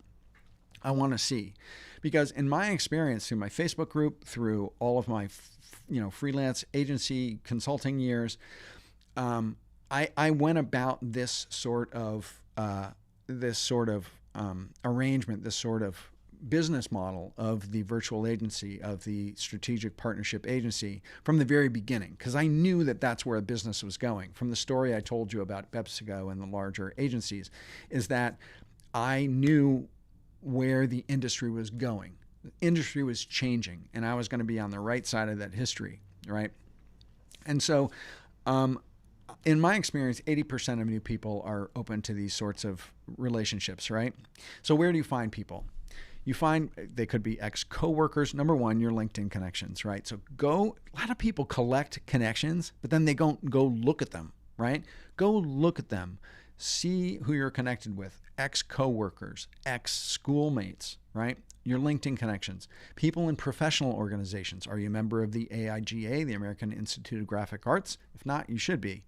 Speaker 1: I want to see. Because in my experience, through my Facebook group, through all of my freelance agency consulting years, I went about this sort of arrangement, this sort of business model of the virtual agency, of the strategic partnership agency from the very beginning, because I knew that that's where a business was going. From the story I told you about PepsiCo and the larger agencies, is that I knew where the industry was going. The industry was changing, and I was going to be on the right side of that history, right? And so, in my experience, 80% of new people are open to these sorts of relationships, right? So where do you find people? You find they could be ex-coworkers. Number one, your LinkedIn connections, right? So a lot of people collect connections, but then they go look at them, right? Go look at them. See who you're connected with. Ex-coworkers, ex-schoolmates, right? Your LinkedIn connections. People in professional organizations. Are you a member of the AIGA, the American Institute of Graphic Arts? If not, you should be.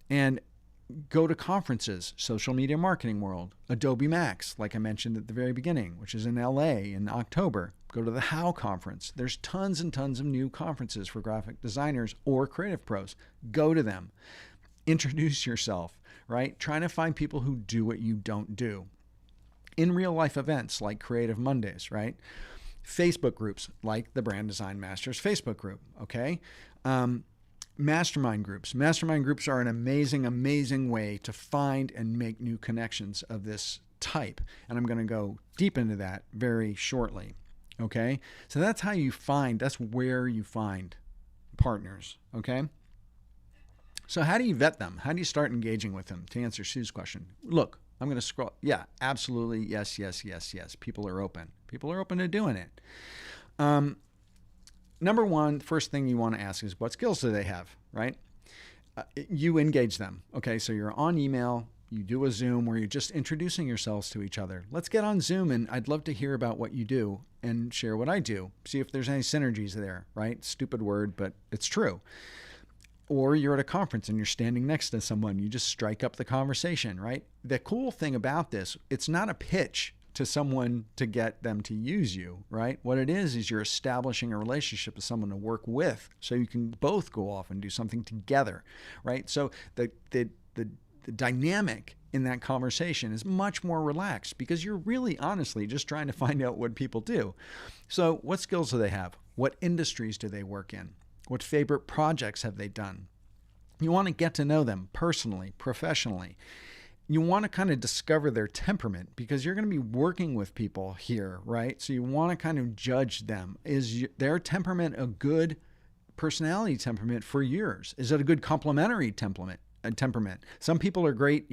Speaker 1: And go to conferences, social media marketing world, Adobe Max, like I mentioned at the very beginning, which is in LA in October. Go to the How conference. There's tons and tons of new conferences for graphic designers or creative pros. Go to them. Introduce yourself, right? Trying to find people who do what you don't do. In real life events like Creative Mondays, right? Facebook groups like the Brand Design Masters Facebook group, okay? Mastermind groups. Mastermind groups are an amazing, amazing way to find and make new connections of this type. And I'm going to go deep into that very shortly, okay? So that's where you find partners, okay? So how do you vet them? How do you start engaging with them? To answer Sue's question, look, I'm going to scroll. Yeah, absolutely. Yes, yes, yes, yes. People are open. People are open to doing it. Number one, first thing you want to ask is what skills do they have, right? You engage them. Okay, so you're on email. You do a Zoom where you're just introducing yourselves to each other. Let's get on Zoom, and I'd love to hear about what you do and share what I do. See if there's any synergies there, right? Stupid word, but it's true. Or you're at a conference and you're standing next to someone. You just strike up the conversation, right? The cool thing about this, it's not a pitch to someone to get them to use you, right? What it is you're establishing a relationship with someone to work with so you can both go off and do something together, right? So the dynamic in that conversation is much more relaxed because you're really honestly just trying to find out what people do. So what skills do they have? What industries do they work in? What favorite projects have they done? You want to get to know them personally, professionally. You want to kind of discover their temperament because you're going to be working with people here, right? So you want to kind of judge them. Is their temperament a good personality temperament for yours? Is it a good complementary temperament? Some people are great,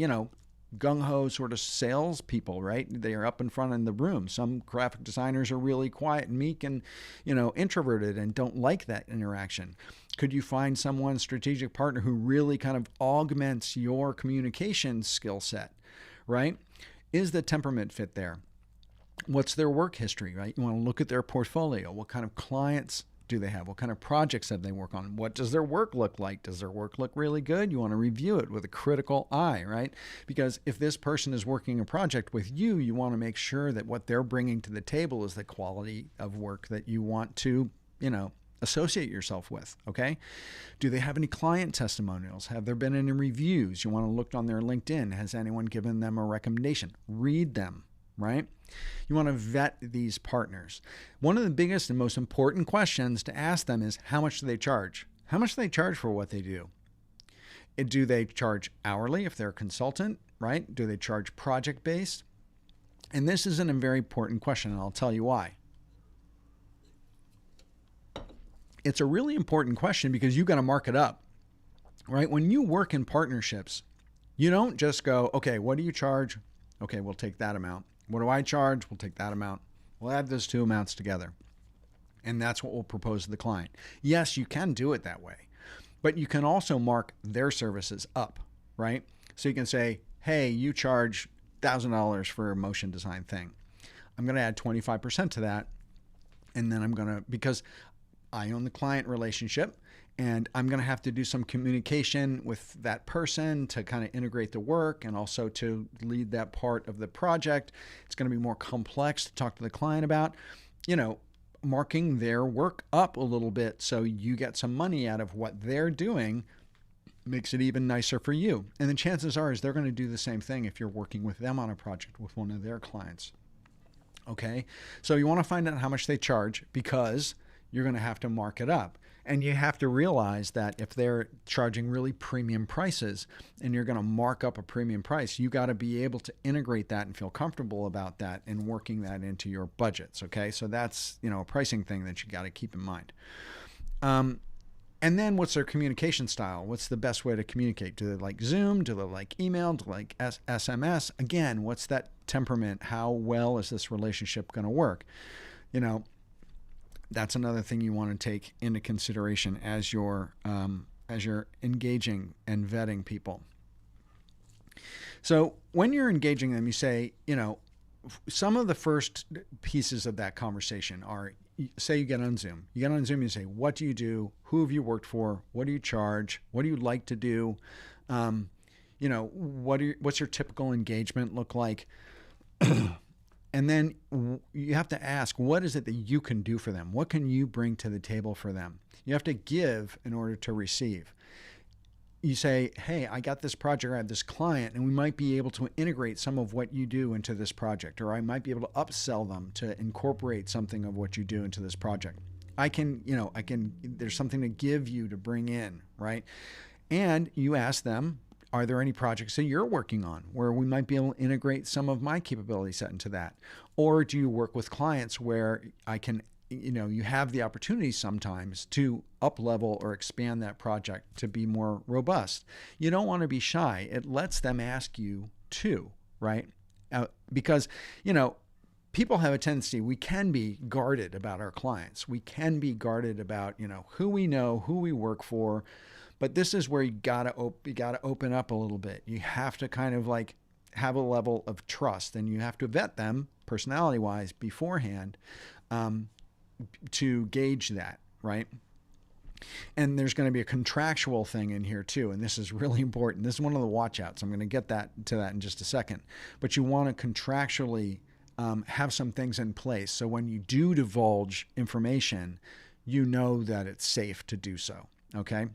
Speaker 1: gung-ho sort of salespeople, right? They are up in front in the room. Some graphic designers are really quiet and meek and, introverted and don't like that interaction. Could you find someone, strategic partner, who really kind of augments your communication skill set, right? Is the temperament fit there? What's their work history, right? You want to look at their portfolio. What kind of clients do they have? What kind of projects have they worked on? What does their work look like? Does their work look really good? You want to review it with a critical eye, right? Because if this person is working a project with you, you want to make sure that what they're bringing to the table is the quality of work that you want to, associate yourself with, okay? Do they have any client testimonials? Have there been any reviews? You want to look on their LinkedIn. Has anyone given them a recommendation? Read them, right? You want to vet these partners. One of the biggest and most important questions to ask them is, how much do they charge? How much do they charge for what they do? Do they charge hourly if they're a consultant, right? Do they charge project-based? And this is a very important question, and I'll tell you why. It's a really important question because you got to mark it up, right? When you work in partnerships, you don't just go, okay, what do you charge? Okay, we'll take that amount. What do I charge? We'll take that amount. We'll add those two amounts together. And that's what we'll propose to the client. Yes, you can do it that way, but you can also mark their services up, right? So you can say, hey, you charge $1,000 for a motion design thing. I'm going to add 25% to that. And then because I own the client relationship, and I'm going to have to do some communication with that person to kind of integrate the work and also to lead that part of the project. It's going to be more complex to talk to the client about, marking their work up a little bit so you get some money out of what they're doing makes it even nicer for you. And the chances are is they're going to do the same thing if you're working with them on a project with one of their clients. Okay. So you want to find out how much they charge, because you're going to have to mark it up. And you have to realize that if they're charging really premium prices and you're going to mark up a premium price, you got to be able to integrate that and feel comfortable about that and working that into your budgets. Okay. So that's, a pricing thing that you got to keep in mind. And then what's their communication style? What's the best way to communicate? Do they like Zoom? Do they like email? Do they like SMS? Again, what's that temperament? How well is this relationship going to work? That's another thing you want to take into consideration as you're engaging and vetting people. So when you're engaging them, you say, some of the first pieces of that conversation are, say you get on Zoom. You get on Zoom, you say, what do you do? Who have you worked for? What do you charge? What do you like to do? What's your typical engagement look like? And then you have to ask, what is it that you can do for them? What can you bring to the table for them? You have to give in order to receive. You say, hey, I got this project, I have this client, and we might be able to integrate some of what you do into this project, or I might be able to upsell them to incorporate something of what you do into this project. There's something to give you, to bring in, right? And you ask them, are there any projects that you're working on where we might be able to integrate some of my capability set into that? Or do you work with clients where I can, you have the opportunity sometimes to up-level or expand that project to be more robust? You don't want to be shy. It lets them ask you too, right? Because, people have a tendency, we can be guarded about our clients. We can be guarded about, who we know, who we work for. But this is where you gotta open up a little bit. You have to kind of like have a level of trust, and you have to vet them personality-wise beforehand to gauge that, right? And there's going to be a contractual thing in here too, and this is really important. This is one of the watch-outs. I'm going to get to that in just a second. But you want to contractually have some things in place, so when you do divulge information, you know that it's safe to do so. Okay.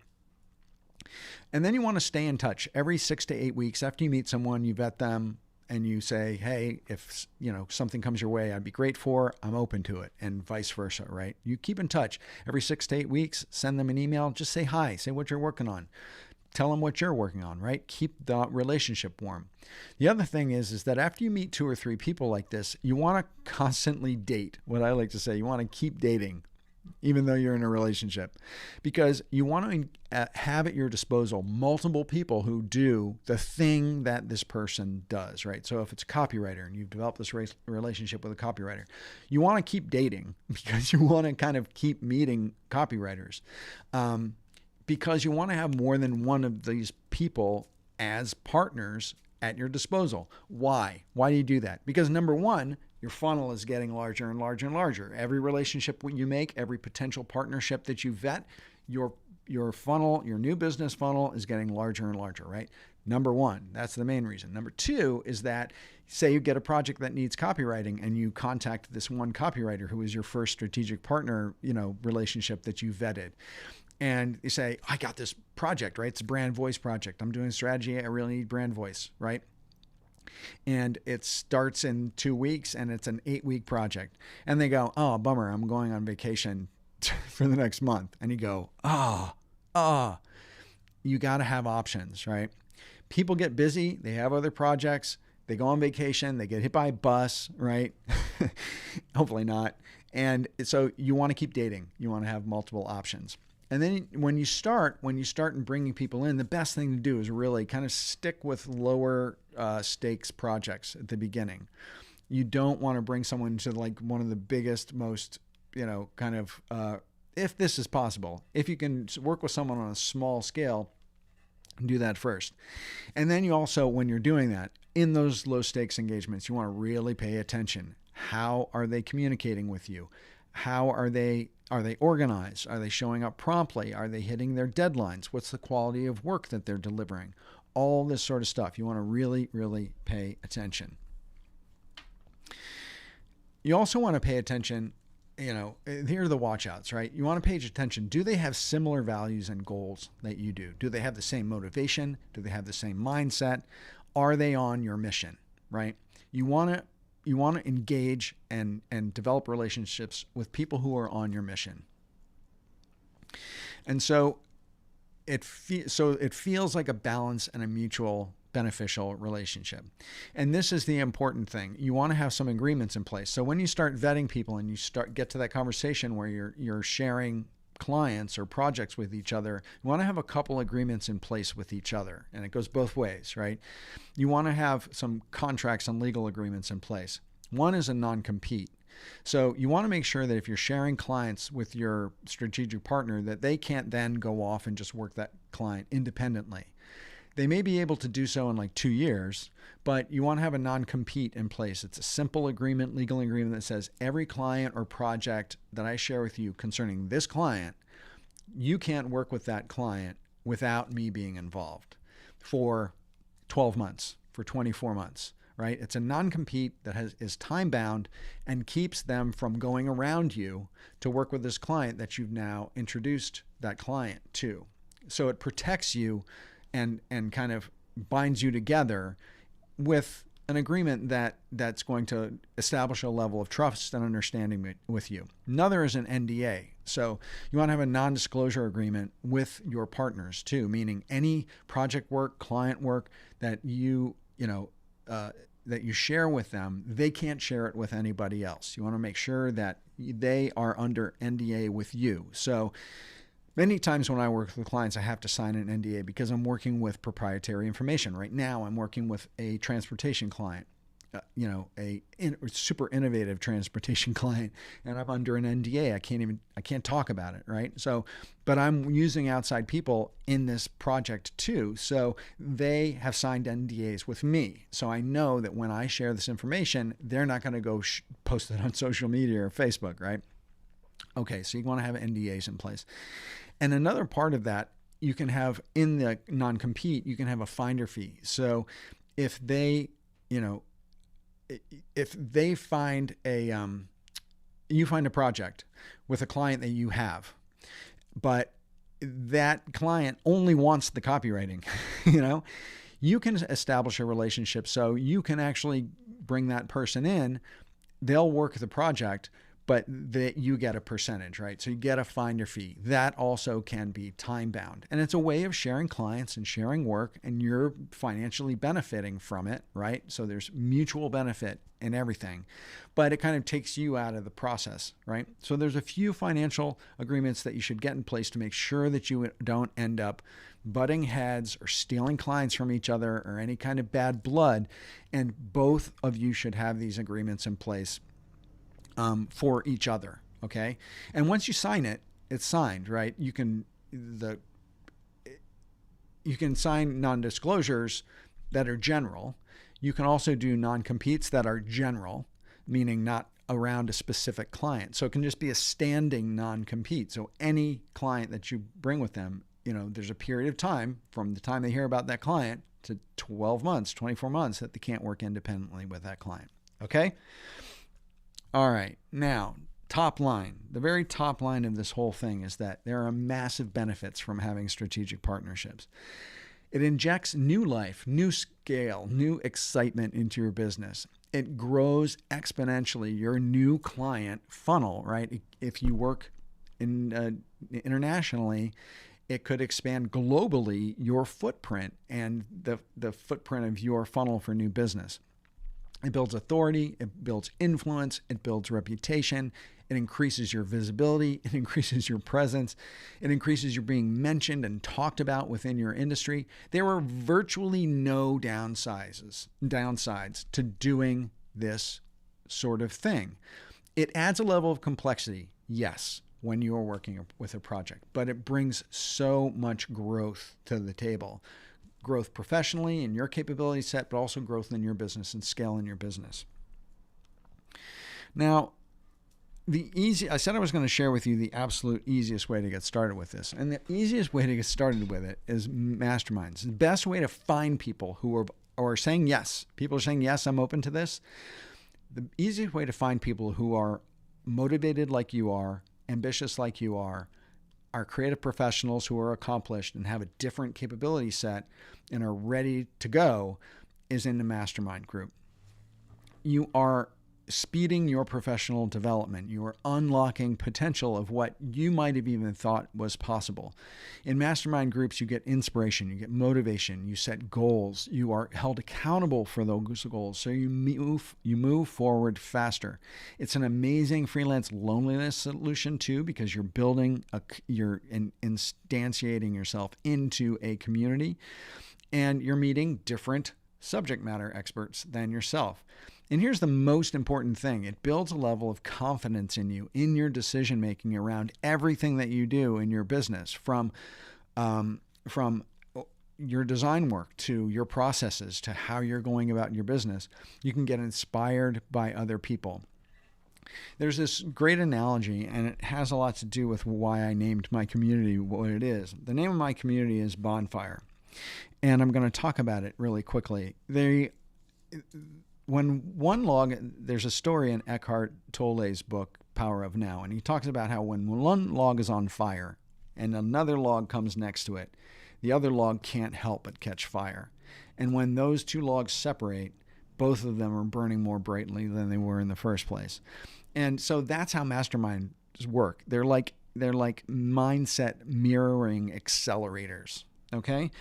Speaker 1: And then you want to stay in touch every 6 to 8 weeks after you meet someone. You vet them and you say, hey, if something comes your way I'd be great for, I'm open to it, and vice versa, right? You keep in touch every 6 to 8 weeks. Send them an email. Just say hi. Say what you're working on. Tell them what you're working on, right? Keep the relationship warm. The other thing is that after you meet 2 or 3 people like this, you want to constantly date. What I like to say, you want to keep dating, even though you're in a relationship, because you want to have at your disposal multiple people who do the thing that this person does, right? So if it's a copywriter and you've developed this relationship with a copywriter, you want to keep dating because you want to kind of keep meeting copywriters, because you want to have more than one of these people as partners at your disposal. Why? Why do you do that? Because number one, your funnel is getting larger and larger and larger. Every relationship you make, every potential partnership that you vet, your funnel, your new business funnel is getting larger and larger, right? Number one, that's the main reason. Number two is that, say you get a project that needs copywriting and you contact this one copywriter who is your first strategic partner, relationship that you vetted. And you say, I got this project, right? It's a brand voice project. I'm doing strategy. I really need brand voice, right? And it starts in 2 weeks and it's an 8-week project. And they go, oh, bummer, I'm going on vacation for the next month. And you go, you got to have options, right? People get busy. They have other projects. They go on vacation. They get hit by a bus, right? Hopefully not. And so you want to keep dating. You want to have multiple options. And then when you start and bringing people in, the best thing to do is really kind of stick with lower stakes projects at the beginning. You don't want to bring someone to like one of the biggest, most, if this is possible, if you can work with someone on a small scale, do that first. And then you also, when you're doing that, in those low stakes engagements, you want to really pay attention. How are they communicating with you? How are they organized? Are they showing up promptly? Are they hitting their deadlines? What's the quality of work that they're delivering? All this sort of stuff. You want to really, really pay attention. You also want to pay attention, here are the watch outs, right? You want to pay attention. Do they have similar values and goals that you do? Do they have the same motivation? Do they have the same mindset? Are they on your mission, right? You want to you want to engage and develop relationships with people who are on your mission. And so it feels like a balance and a mutual beneficial relationship. And this is the important thing. You want to have some agreements in place. So when you start vetting people and you get to that conversation where you're sharing clients or projects with each other, you want to have a couple agreements in place with each other. And it goes both ways, right? You want to have some contracts and legal agreements in place. One is a non-compete. So you want to make sure that if you're sharing clients with your strategic partner, that they can't then go off and just work that client independently. They may be able to do so in like 2 years, but you want to have a non-compete in place. It's a simple agreement, legal agreement that says every client or project that I share with you concerning this client, you can't work with that client without me being involved for 12 months, for 24 months, right? It's a non-compete that is time-bound and keeps them from going around you to work with this client that you've now introduced that client to. So it protects you and kind of binds you together with an agreement that's going to establish a level of trust and understanding with you. Another is an NDA. So you want to have a non-disclosure agreement with your partners too, meaning any project work, client work that that you share with them, they can't share it with anybody else. You want to make sure that they are under NDA with you. So many times when I work with clients, I have to sign an NDA because I'm working with proprietary information. Right now, I'm working with a transportation client, a super innovative transportation client, and I'm under an NDA. I can't talk about it, right? So, but I'm using outside people in this project too. So they have signed NDAs with me. So I know that when I share this information, they're not going to go post it on social media or Facebook, right? Okay, so you want to have NDAs in place. And another part of that, you can have in the non-compete, you can have a finder fee. So if they, find you find a project with a client that you have, but that client only wants the copywriting, you can establish a relationship. So you can actually bring that person in, they'll work the project, but that you get a percentage, right? So you get a finder fee. That also can be time bound. And it's a way of sharing clients and sharing work, and you're financially benefiting from it, right? So there's mutual benefit in everything, but it kind of takes you out of the process, right? So there's a few financial agreements that you should get in place to make sure that you don't end up butting heads or stealing clients from each other or any kind of bad blood. And both of you should have these agreements in place for each other, okay? And once you sign it, it's signed, right? You can sign non-disclosures that are general. You can also do non-competes that are general, meaning not around a specific client. So it can just be a standing non-compete. So any client that you bring with them, there's a period of time from the time they hear about that client to 12 months, 24 months that they can't work independently with that client, okay? All right, now, top line. The very top line of this whole thing is that there are massive benefits from having strategic partnerships. It injects new life, new scale, new excitement into your business. It grows exponentially your new client funnel, right? If you work internationally, it could expand globally your footprint and the footprint of your funnel for new business. It builds authority, it builds influence, it builds reputation, it increases your visibility, it increases your presence, it increases your being mentioned and talked about within your industry. There are virtually no downsides to doing this sort of thing. It adds a level of complexity, yes, when you're working with a project, but it brings so much growth to the table. Growth professionally in your capability set, but also growth in your business and scale in your business. Now, I said I was going to share with you the absolute easiest way to get started with this. And the easiest way to get started with it is Masterminds. The best way to find people who are saying yes. People are saying, yes, I'm open to this. The easiest way to find people who are motivated like you are, ambitious like you are creative professionals who are accomplished and have a different capability set and are ready to go is in the mastermind group. You are speeding your professional development. You are unlocking potential of what you might have even thought was possible. In mastermind groups, you get inspiration, you get motivation, you set goals, you are held accountable for those goals, so you move forward faster. It's an amazing freelance loneliness solution too, because you're instantiating yourself into a community, and you're meeting different subject matter experts than yourself. And here's the most important thing. It builds a level of confidence in you, in your decision making around everything that you do in your business, from your design work to your processes to how you're going about your business. You can get inspired by other people. There's this great analogy, and it has a lot to do with why I named my community what it is. The name of my community is Bonfire, and I'm going to talk about it really quickly. There's a story in Eckhart Tolle's book, Power of Now, and he talks about how when one log is on fire and another log comes next to it, the other log can't help but catch fire. And when those two logs separate, both of them are burning more brightly than they were in the first place. And so that's how masterminds work. They're like mindset mirroring accelerators, okay?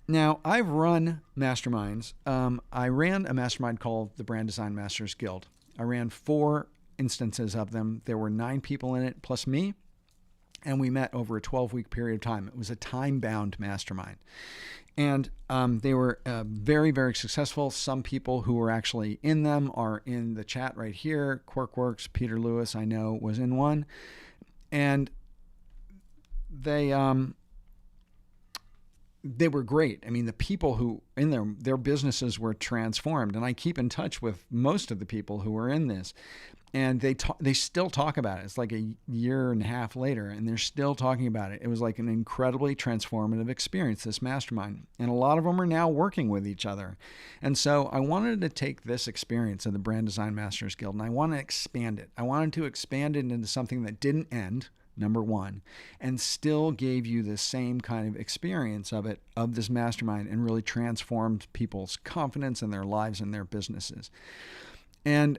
Speaker 1: Now, I've run masterminds. I ran a mastermind called the Brand Design Masters Guild. I ran 4 instances of them. There were 9 people in it, plus me, and we met over a 12-week period of time. It was a time-bound mastermind. And they were very, very successful. Some people who were actually in them are in the chat right here. Quirkworks, Peter Lewis, I know, was in one. And they were great. I mean, the people who in their businesses were transformed, and I keep in touch with most of the people who were in this, and they still talk about it. It's like a year and a half later, and they're still talking about it. It was like an incredibly transformative experience, this mastermind, and a lot of them are now working with each other. And so I wanted to take this experience of the Brand Design Masters Guild, and I want to expand it. I wanted to expand it into something that didn't end, number one, and still gave you the same kind of experience of this mastermind, and really transformed people's confidence in their lives and their businesses. And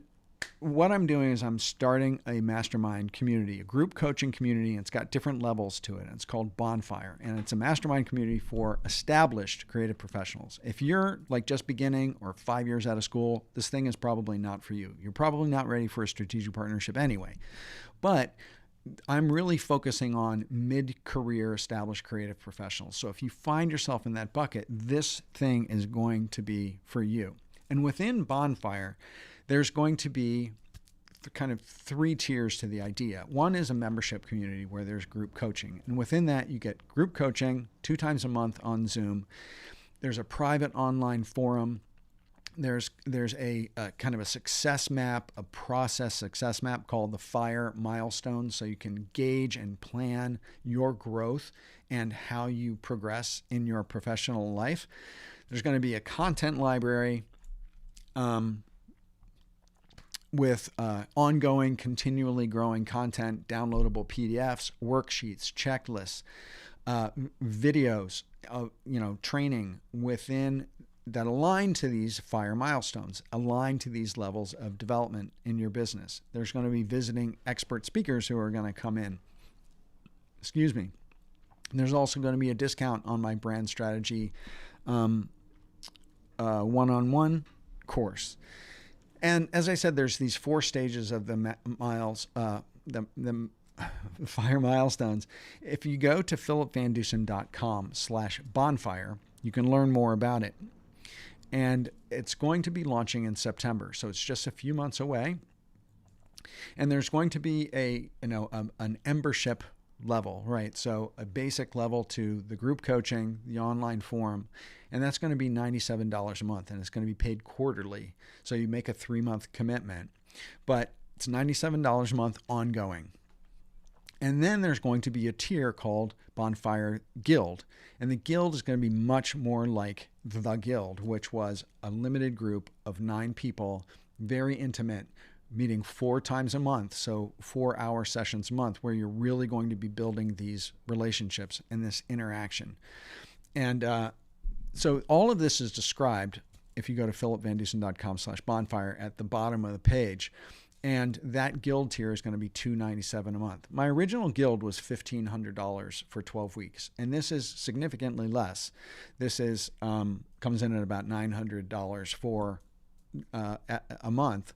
Speaker 1: what I'm doing is I'm starting a mastermind community, a group coaching community, and it's got different levels to it. And it's called Bonfire, and it's a mastermind community for established creative professionals. If you're like just beginning or 5 years out of school, this thing is probably not for you. You're probably not ready for a strategic partnership anyway. But I'm really focusing on mid-career established creative professionals. So if you find yourself in that bucket, this thing is going to be for you. And within Bonfire, there's going to be kind of 3 tiers to the idea. One is a membership community where there's group coaching. And within that, you get group coaching 2 times a month on Zoom. There's a private online forum. There's a kind of a success map, a process success map called the FIRE milestones, so you can gauge and plan your growth and how you progress in your professional life. There's going to be a content library with ongoing, continually growing content, downloadable PDFs, worksheets, checklists, videos, training within that align to these FIRE milestones, align to these levels of development in your business. There's going to be visiting expert speakers who are going to come in. Excuse me. There's also going to be a discount on my brand strategy one-on-one course. And as I said, there's these 4 stages of the FIRE milestones. If you go to philipvandusen.com/bonfire, you can learn more about it. And it's going to be launching in September, so it's just a few months away. And there's going to be an membership level, right? So a basic level to the group coaching, the online forum, and that's going to be $97 a month, and it's going to be paid quarterly. So you make a 3-month commitment, but it's $97 a month ongoing. And then there's going to be a tier called Bonfire Guild. And the Guild is going to be much more like the Guild, which was a limited group of 9 people, very intimate, meeting 4 times a month. So 4-hour sessions a month, where you're really going to be building these relationships and this interaction. And so all of this is described if you go to philipvandusen.com/bonfire at the bottom of the page. And that guild tier is going to be $297 a month. My original guild was $1,500 for 12 weeks. And this is significantly less. This is comes in at about $900 for a month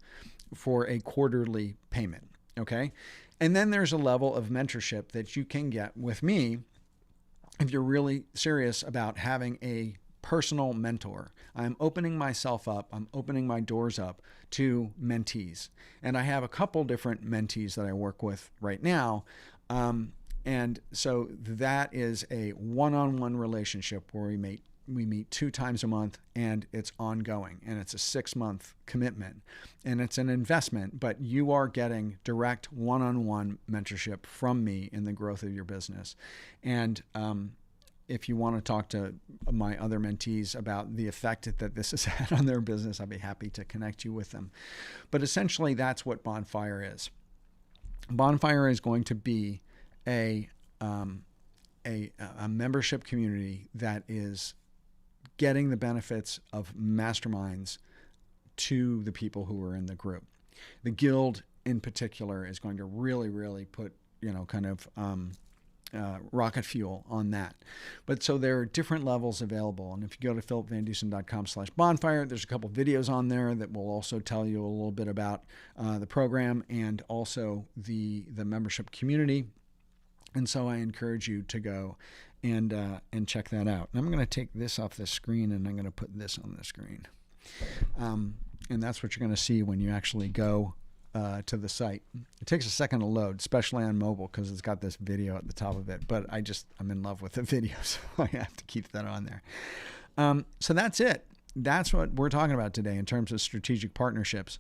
Speaker 1: for a quarterly payment. Okay. And then there's a level of mentorship that you can get with me if you're really serious about having a personal mentor. I'm opening myself up. I'm opening my doors up to mentees. And I have a couple different mentees that I work with right now. And so that is a one-on-one relationship where we meet 2 times a month, and it's ongoing, and it's a 6-month commitment, and it's an investment, but you are getting direct one-on-one mentorship from me in the growth of your business. And if you want to talk to my other mentees about the effect that this has had on their business, I'll be happy to connect you with them. But essentially, that's what Bonfire is. Bonfire is going to be a membership community that is getting the benefits of Masterminds to the people who are in the group. The guild in particular is going to really, really put, rocket fuel on that. But so there are different levels available. And if you go to philipvandusen.com/bonfire, there's a couple videos on there that will also tell you a little bit about the program and also the membership community. And so I encourage you to go and check that out. And I'm going to take this off the screen, and I'm going to put this on the screen. And that's what you're going to see when you actually go to the site. It takes a second to load, especially on mobile, because it's got this video at the top of it. But I'm in love with the video, so I have to keep that on there. So that's it. That's what we're talking about today in terms of strategic partnerships,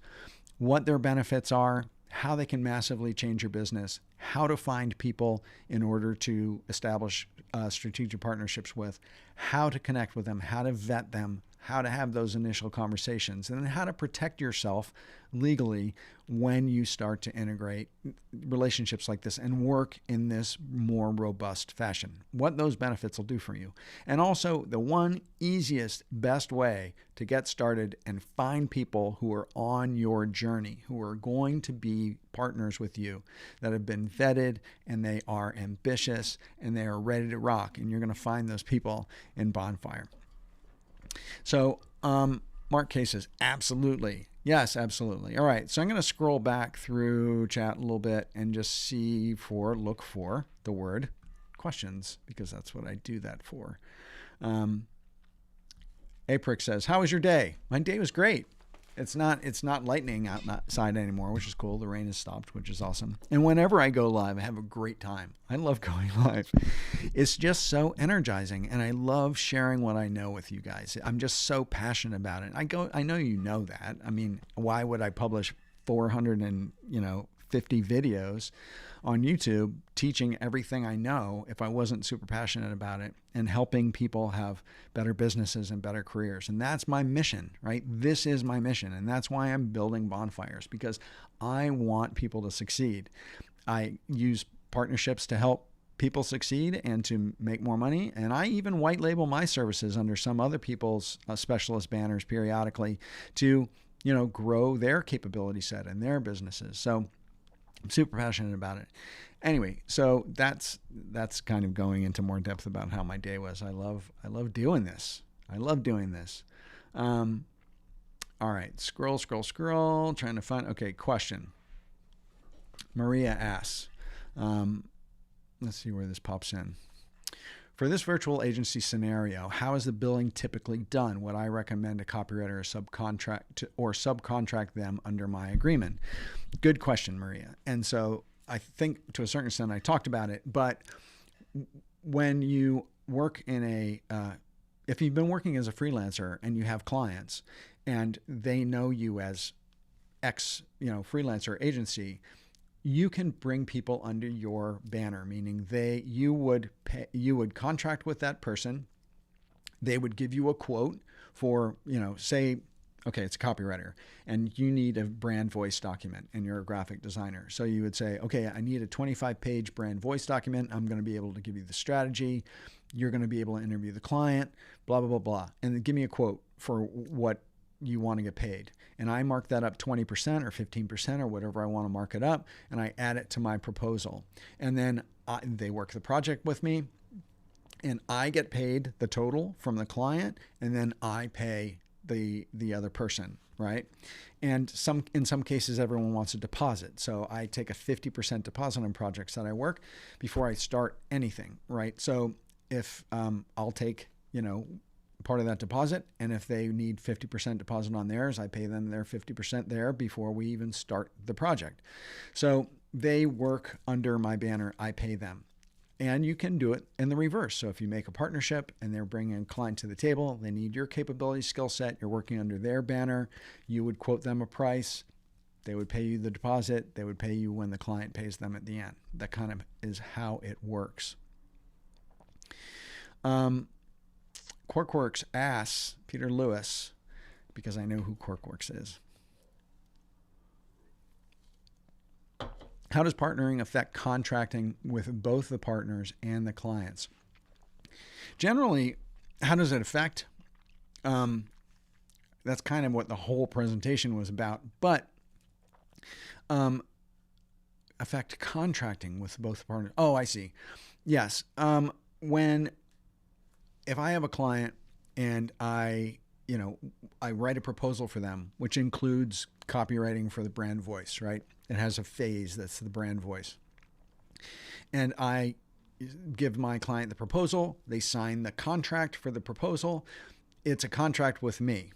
Speaker 1: what their benefits are, how they can massively change your business, how to find people in order to establish strategic partnerships with, how to connect with them, how to vet them, how to have those initial conversations, and then how to protect yourself legally when you start to integrate relationships like this and work in this more robust fashion, what those benefits will do for you. And also the one easiest, best way to get started and find people who are on your journey, who are going to be partners with you, that have been vetted and they are ambitious and they are ready to rock. And you're going to find those people in Bonfire. So, Mark K says, absolutely. Yes, absolutely. All right. So I'm going to scroll back through chat a little bit and just look for the word questions, because that's what I do that for. Aprick says, how was your day? My day was great. It's not lightning outside anymore, which is cool. The rain has stopped, which is awesome. And whenever I go live, I have a great time. I love going live. It's just so energizing, and I love sharing what I know with you guys. I'm just so passionate about it. I know you know that. I mean, why would I publish 450 videos on YouTube teaching everything I know if I wasn't super passionate about it and helping people have better businesses and better careers? And that's my mission, right? This is my mission. And that's why I'm building Bonfires, because I want people to succeed. I use partnerships to help people succeed and to make more money. And I even white label my services under some other people's specialist banners periodically to, grow their capability set and their businesses. So I'm super passionate about it. Anyway, so that's kind of going into more depth about how my day was. I love doing this. I love doing this. All right, scroll, trying to find. Okay, question. Maria asks. Let's see where this pops in. For this virtual agency scenario, how is the billing typically done? Would I recommend a copywriter or subcontract them under my agreement? Good question, Maria. And so I think to a certain extent I talked about it, but when you work in if you've been working as a freelancer and you have clients and they know you as X, freelancer agency, you can bring people under your banner, meaning you would contract with that person. They would give you a quote for, say, okay, it's a copywriter and you need a brand voice document and you're a graphic designer. So you would say, okay, I need a 25-page brand voice document. I'm going to be able to give you the strategy. You're going to be able to interview the client, blah, blah, blah, blah. And then give me a quote for what you want to get paid. And I mark that up 20% or 15% or whatever I want to mark it up, and I add it to my proposal. And then they work the project with me, and I get paid the total from the client, and then I pay the other person, right? And in some cases, everyone wants a deposit. So I take a 50% deposit on projects that I work before I start anything, right? So if I'll take, part of that deposit, and if they need 50% deposit on theirs, I pay them their 50% there before we even start the project. So they work under my banner, I pay them. And you can do it in the reverse. So if you make a partnership and they're bringing a client to the table, they need your capability, skill set, you're working under their banner, you would quote them a price, they would pay you the deposit, they would pay you when the client pays them at the end. That kind of is how it works. Quarkworks asks Peter Lewis, because I know who Quarkworks is. How does partnering affect contracting with both the partners and the clients? Generally, how does it affect? That's kind of what the whole presentation was about. But affect contracting with both partners. Oh, I see. Yes. If I have a client and I write a proposal for them, which includes copywriting for the brand voice, right? It has a phase that's the brand voice. And I give my client the proposal. They sign the contract for the proposal. It's a contract with me.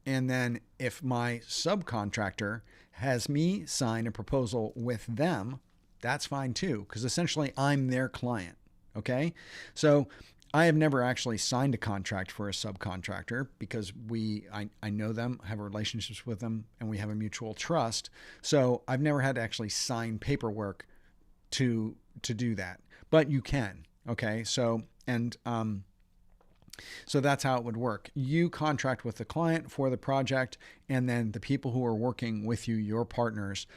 Speaker 1: And then if my subcontractor has me sign a proposal with them, that's fine too, because essentially I'm their client. Okay? So I have never actually signed a contract for a subcontractor because I know them, have relationships with them, and we have a mutual trust. So I've never had to actually sign paperwork to do that. But you can, okay? So that's how it would work. You contract with the client for the project, and then the people who are working with you, your partners,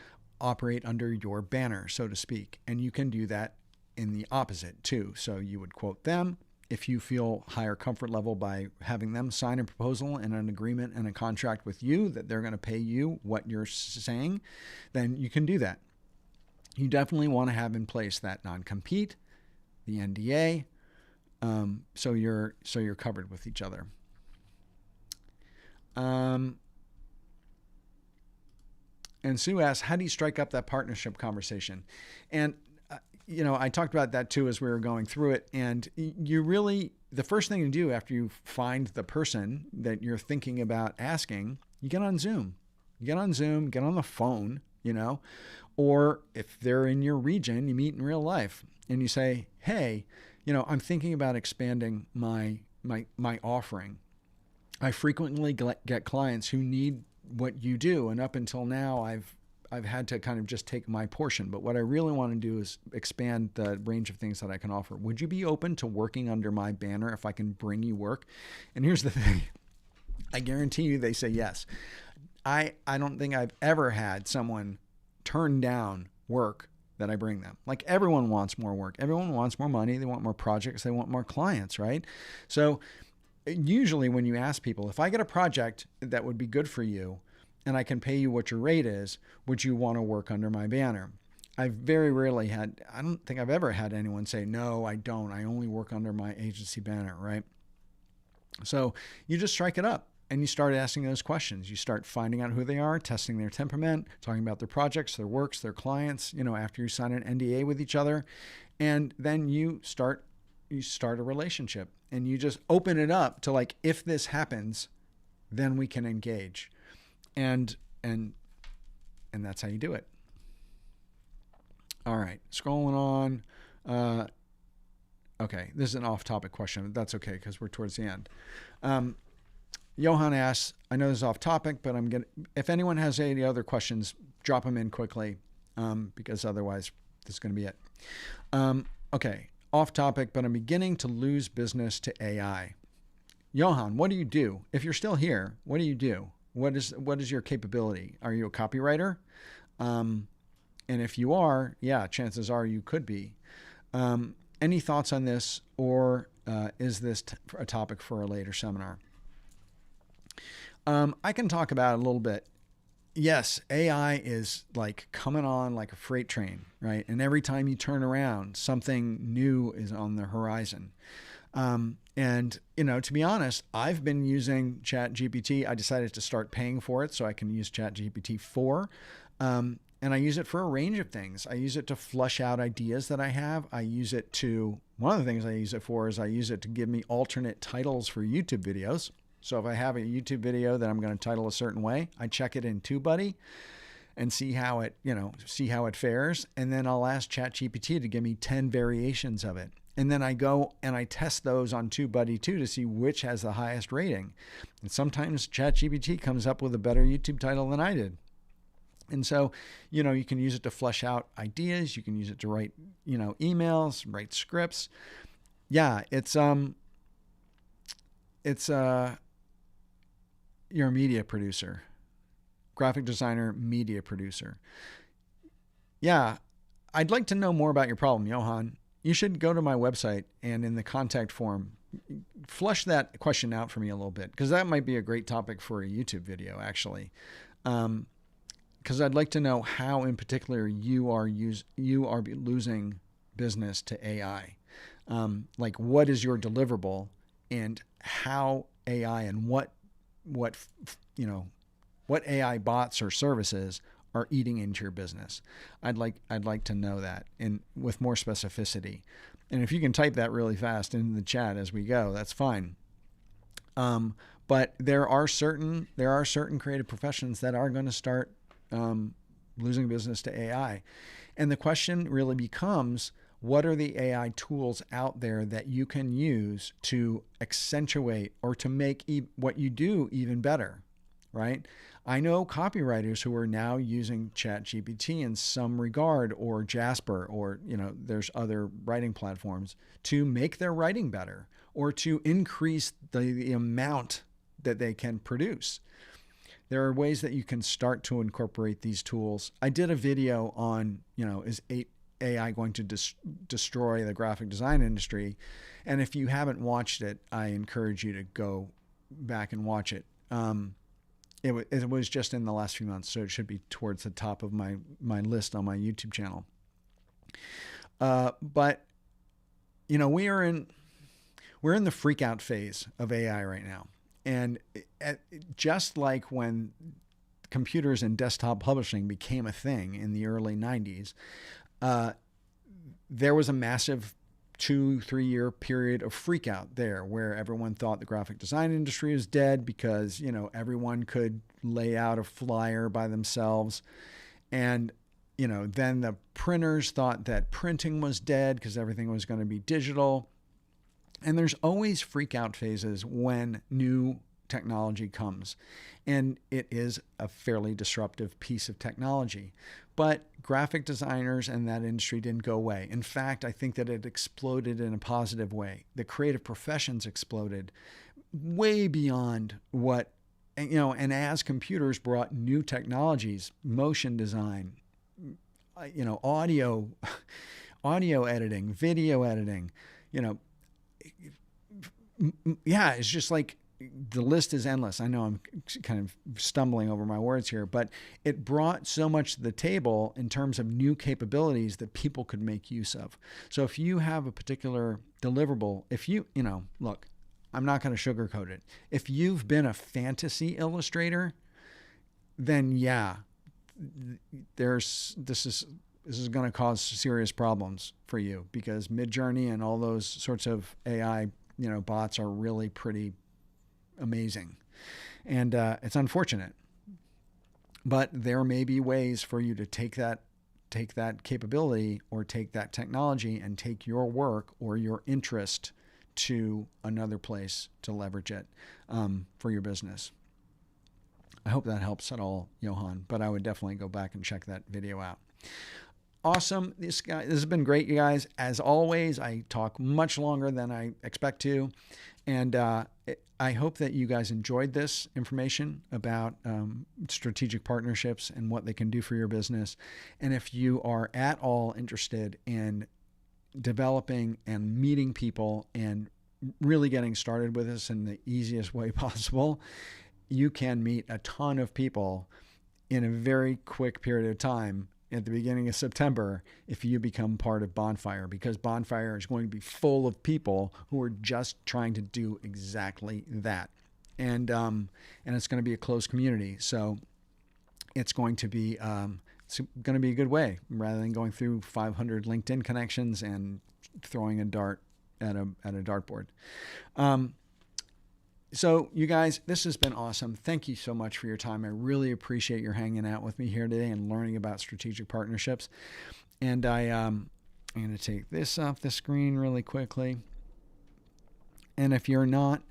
Speaker 1: operate under your banner, so to speak. And you can do that in the opposite too. So you would quote them. If you feel higher comfort level by having them sign a proposal and an agreement and a contract with you that they're going to pay you what you're saying, then you can do that. You definitely want to have in place that non-compete, the NDA, so you're covered with each other. And Sue asks, how do you strike up that partnership conversation? And I talked about that too as we were going through it. And the first thing to do after you find the person that you're thinking about asking, you get on Zoom. You get on Zoom, get on the phone, or if they're in your region, you meet in real life and you say, hey, I'm thinking about expanding my offering. I frequently get clients who need what you do. And up until now, I've had to kind of just take my portion. But what I really want to do is expand the range of things that I can offer. Would you be open to working under my banner if I can bring you work? And here's the thing. I guarantee you they say yes. I don't think I've ever had someone turn down work that I bring them. Like everyone wants more work. Everyone wants more money. They want more projects. They want more clients, right? So usually when you ask people, if I get a project that would be good for you, and I can pay you what your rate is, would you want to work under my banner? I've very rarely I don't think I've ever had anyone say, no, I don't. I only work under my agency banner, right? So you just strike it up and you start asking those questions. You start finding out who they are, testing their temperament, talking about their projects, their works, their clients, after you sign an NDA with each other. And then you start a relationship and you just open it up to like, if this happens, then we can engage. And that's how you do it. All right, scrolling on. Okay, this is an off-topic question, but that's okay because we're towards the end. Johan asks, I know this is off-topic, but if anyone has any other questions, drop them in quickly because otherwise this is going to be it. Okay, off-topic, but I'm beginning to lose business to AI. Johan, what do you do? If you're still here, what do you do? What is your capability? Are you a copywriter? And if you are, yeah, chances are you could be. Any thoughts on this, or is this a topic for a later seminar? I can talk about it a little bit. Yes, AI is like coming on like a freight train, right? And every time you turn around, something new is on the horizon. And, to be honest, I've been using ChatGPT. I decided to start paying for it so I can use ChatGPT 4. And I use it for a range of things. I use it to flush out ideas that I have. One of the things I use it for is I use it to give me alternate titles for YouTube videos. So if I have a YouTube video that I'm going to title a certain way, I check it in TubeBuddy and see how it fares. And then I'll ask ChatGPT to give me 10 variations of it. And then I go and I test those on TubeBuddy too to see which has the highest rating. And sometimes ChatGPT comes up with a better YouTube title than I did. And so, you can use it to flesh out ideas. You can use it to write, emails, write scripts. Yeah, you're a media producer, graphic designer, media producer. Yeah, I'd like to know more about your problem, Johan. You should go to my website and in the contact form, flush that question out for me a little bit, because that might be a great topic for a YouTube video, actually. Because I'd like to know how, in particular, you are losing business to AI. Like, what is your deliverable, and how AI and what AI bots or services are eating into your business. I'd like to know that, and with more specificity. And if you can type that really fast in the chat as we go, that's fine. But there are certain creative professions that are going to start losing business to AI. And the question really becomes, what are the AI tools out there that you can use to accentuate or to make what you do even better, right? I know copywriters who are now using ChatGPT in some regard, or Jasper, or, there's other writing platforms to make their writing better or to increase the amount that they can produce. There are ways that you can start to incorporate these tools. I did a video on, is AI going to destroy the graphic design industry? And if you haven't watched it, I encourage you to go back and watch it. It was just in the last few months, so it should be towards the top of my list on my YouTube channel. But we're in the freak out phase of AI right now. And just like when computers and desktop publishing became a thing in the early 90s, there was a massive 2-3 year period of freak out there where everyone thought the graphic design industry was dead because, everyone could lay out a flyer by themselves. And, then the printers thought that printing was dead because everything was going to be digital. And there's always freak out phases when new technology comes. And it is a fairly disruptive piece of technology. But graphic designers and that industry didn't go away. In fact, I think that it exploded in a positive way. The creative professions exploded way beyond what, and as computers brought new technologies, motion design, audio editing, video editing, yeah, it's just like the list is endless. I know I'm kind of stumbling over my words here, but it brought so much to the table in terms of new capabilities that people could make use of. So if you have a particular deliverable, look, I'm not going to sugarcoat it. If you've been a fantasy illustrator, then yeah, this is going to cause serious problems for you, because Midjourney and all those sorts of AI, bots are really pretty amazing. And it's unfortunate, but there may be ways for you to take that capability or take that technology and take your work or your interest to another place to leverage it for your business. I hope that helps at all, Johan, but I would definitely go back and check that video out. Awesome. This has been great, you guys. As always, I talk much longer than I expect to. And I hope that you guys enjoyed this information about strategic partnerships and what they can do for your business. And if you are at all interested in developing and meeting people and really getting started with this in the easiest way possible, you can meet a ton of people in a very quick period of time at the beginning of September if you become part of Bonfire, because Bonfire is going to be full of people who are just trying to do exactly that. And it's going to be a closed community. So it's going to be a good way, rather than going through 500 LinkedIn connections and throwing a dart at a dartboard. So you guys, this has been awesome. Thank you so much for your time. I really appreciate your hanging out with me here today and learning about strategic partnerships. And I'm going to take this off the screen really quickly. And if you're not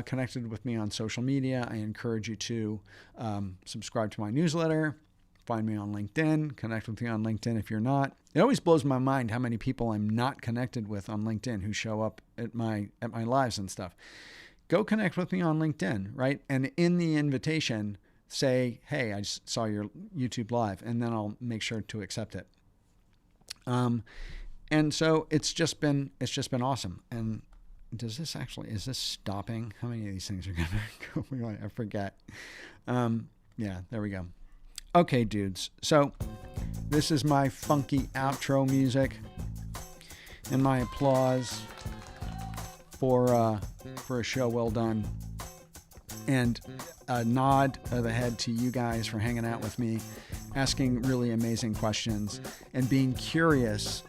Speaker 1: connected with me on social media, I encourage you to subscribe to my newsletter, find me on LinkedIn, connect with me on LinkedIn if you're not. It always blows my mind how many people I'm not connected with on LinkedIn who show up at my lives and stuff. Go connect with me on LinkedIn, right? And in the invitation, say, hey, I just saw your YouTube live, and then I'll make sure to accept it. And so it's just been awesome. And is this stopping? How many of these things are going to go? I forget. Yeah, there we go. Okay, dudes. So this is my funky outro music and my applause for a show well done, and a nod of the head to you guys for hanging out with me, asking really amazing questions, and being curious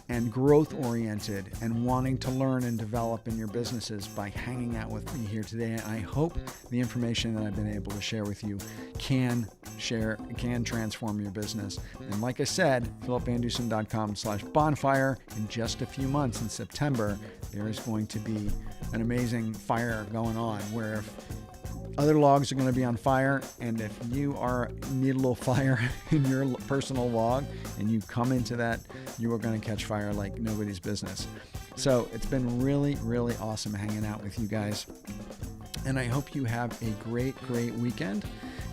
Speaker 1: and growth oriented and wanting to learn and develop in your businesses by hanging out with me here today. And I hope the information that I've been able to share with you can transform your business. And like I said, philipvandusen.com/bonfire. In just a few months in September, there is going to be an amazing fire going on where if other logs are going to be on fire, and if you need a little fire in your personal log and you come into that, you are going to catch fire like nobody's business. So it's been really, really awesome hanging out with you guys. And I hope you have a great, great weekend.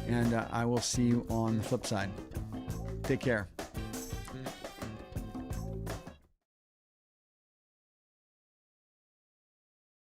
Speaker 1: And I will see you on the flip side. Take care.